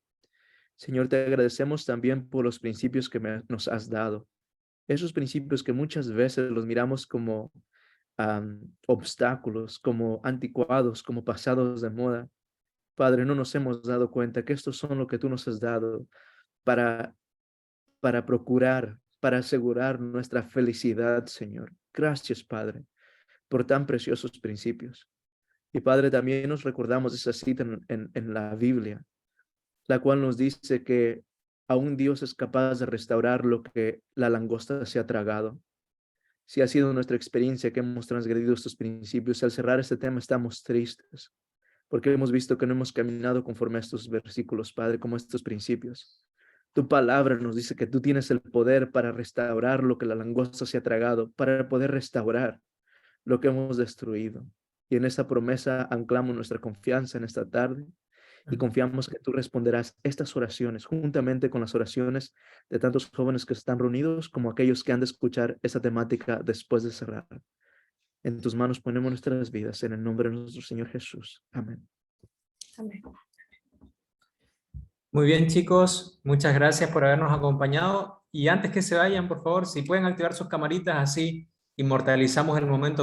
Señor, te agradecemos también por los principios que nos has dado. Esos principios que muchas veces los miramos como obstáculos, como anticuados, como pasados de moda. Padre, no nos hemos dado cuenta que estos son lo que tú nos has dado para procurar, para asegurar nuestra felicidad, Señor. Gracias, Padre, por tan preciosos principios. Y Padre, también nos recordamos esa cita en la Biblia, la cual nos dice que aún Dios es capaz de restaurar lo que la langosta se ha tragado. Si ha sido nuestra experiencia que hemos transgredido estos principios, al cerrar este tema estamos tristes, porque hemos visto que no hemos caminado conforme a estos versículos, Padre, como estos principios. Tu palabra nos dice que tú tienes el poder para restaurar lo que la langosta se ha tragado, para poder restaurar lo que hemos destruido. Y en esa promesa anclamos nuestra confianza en esta tarde y confiamos que tú responderás estas oraciones juntamente con las oraciones de tantos jóvenes que están reunidos como aquellos que han de escuchar esa temática después de cerrar. En tus manos ponemos nuestras vidas en el nombre de nuestro Señor Jesús. Amén. Amén. Muy bien, chicos, muchas gracias por habernos acompañado. Y antes que se vayan, por favor, si pueden activar sus camaritas, así inmortalizamos el momento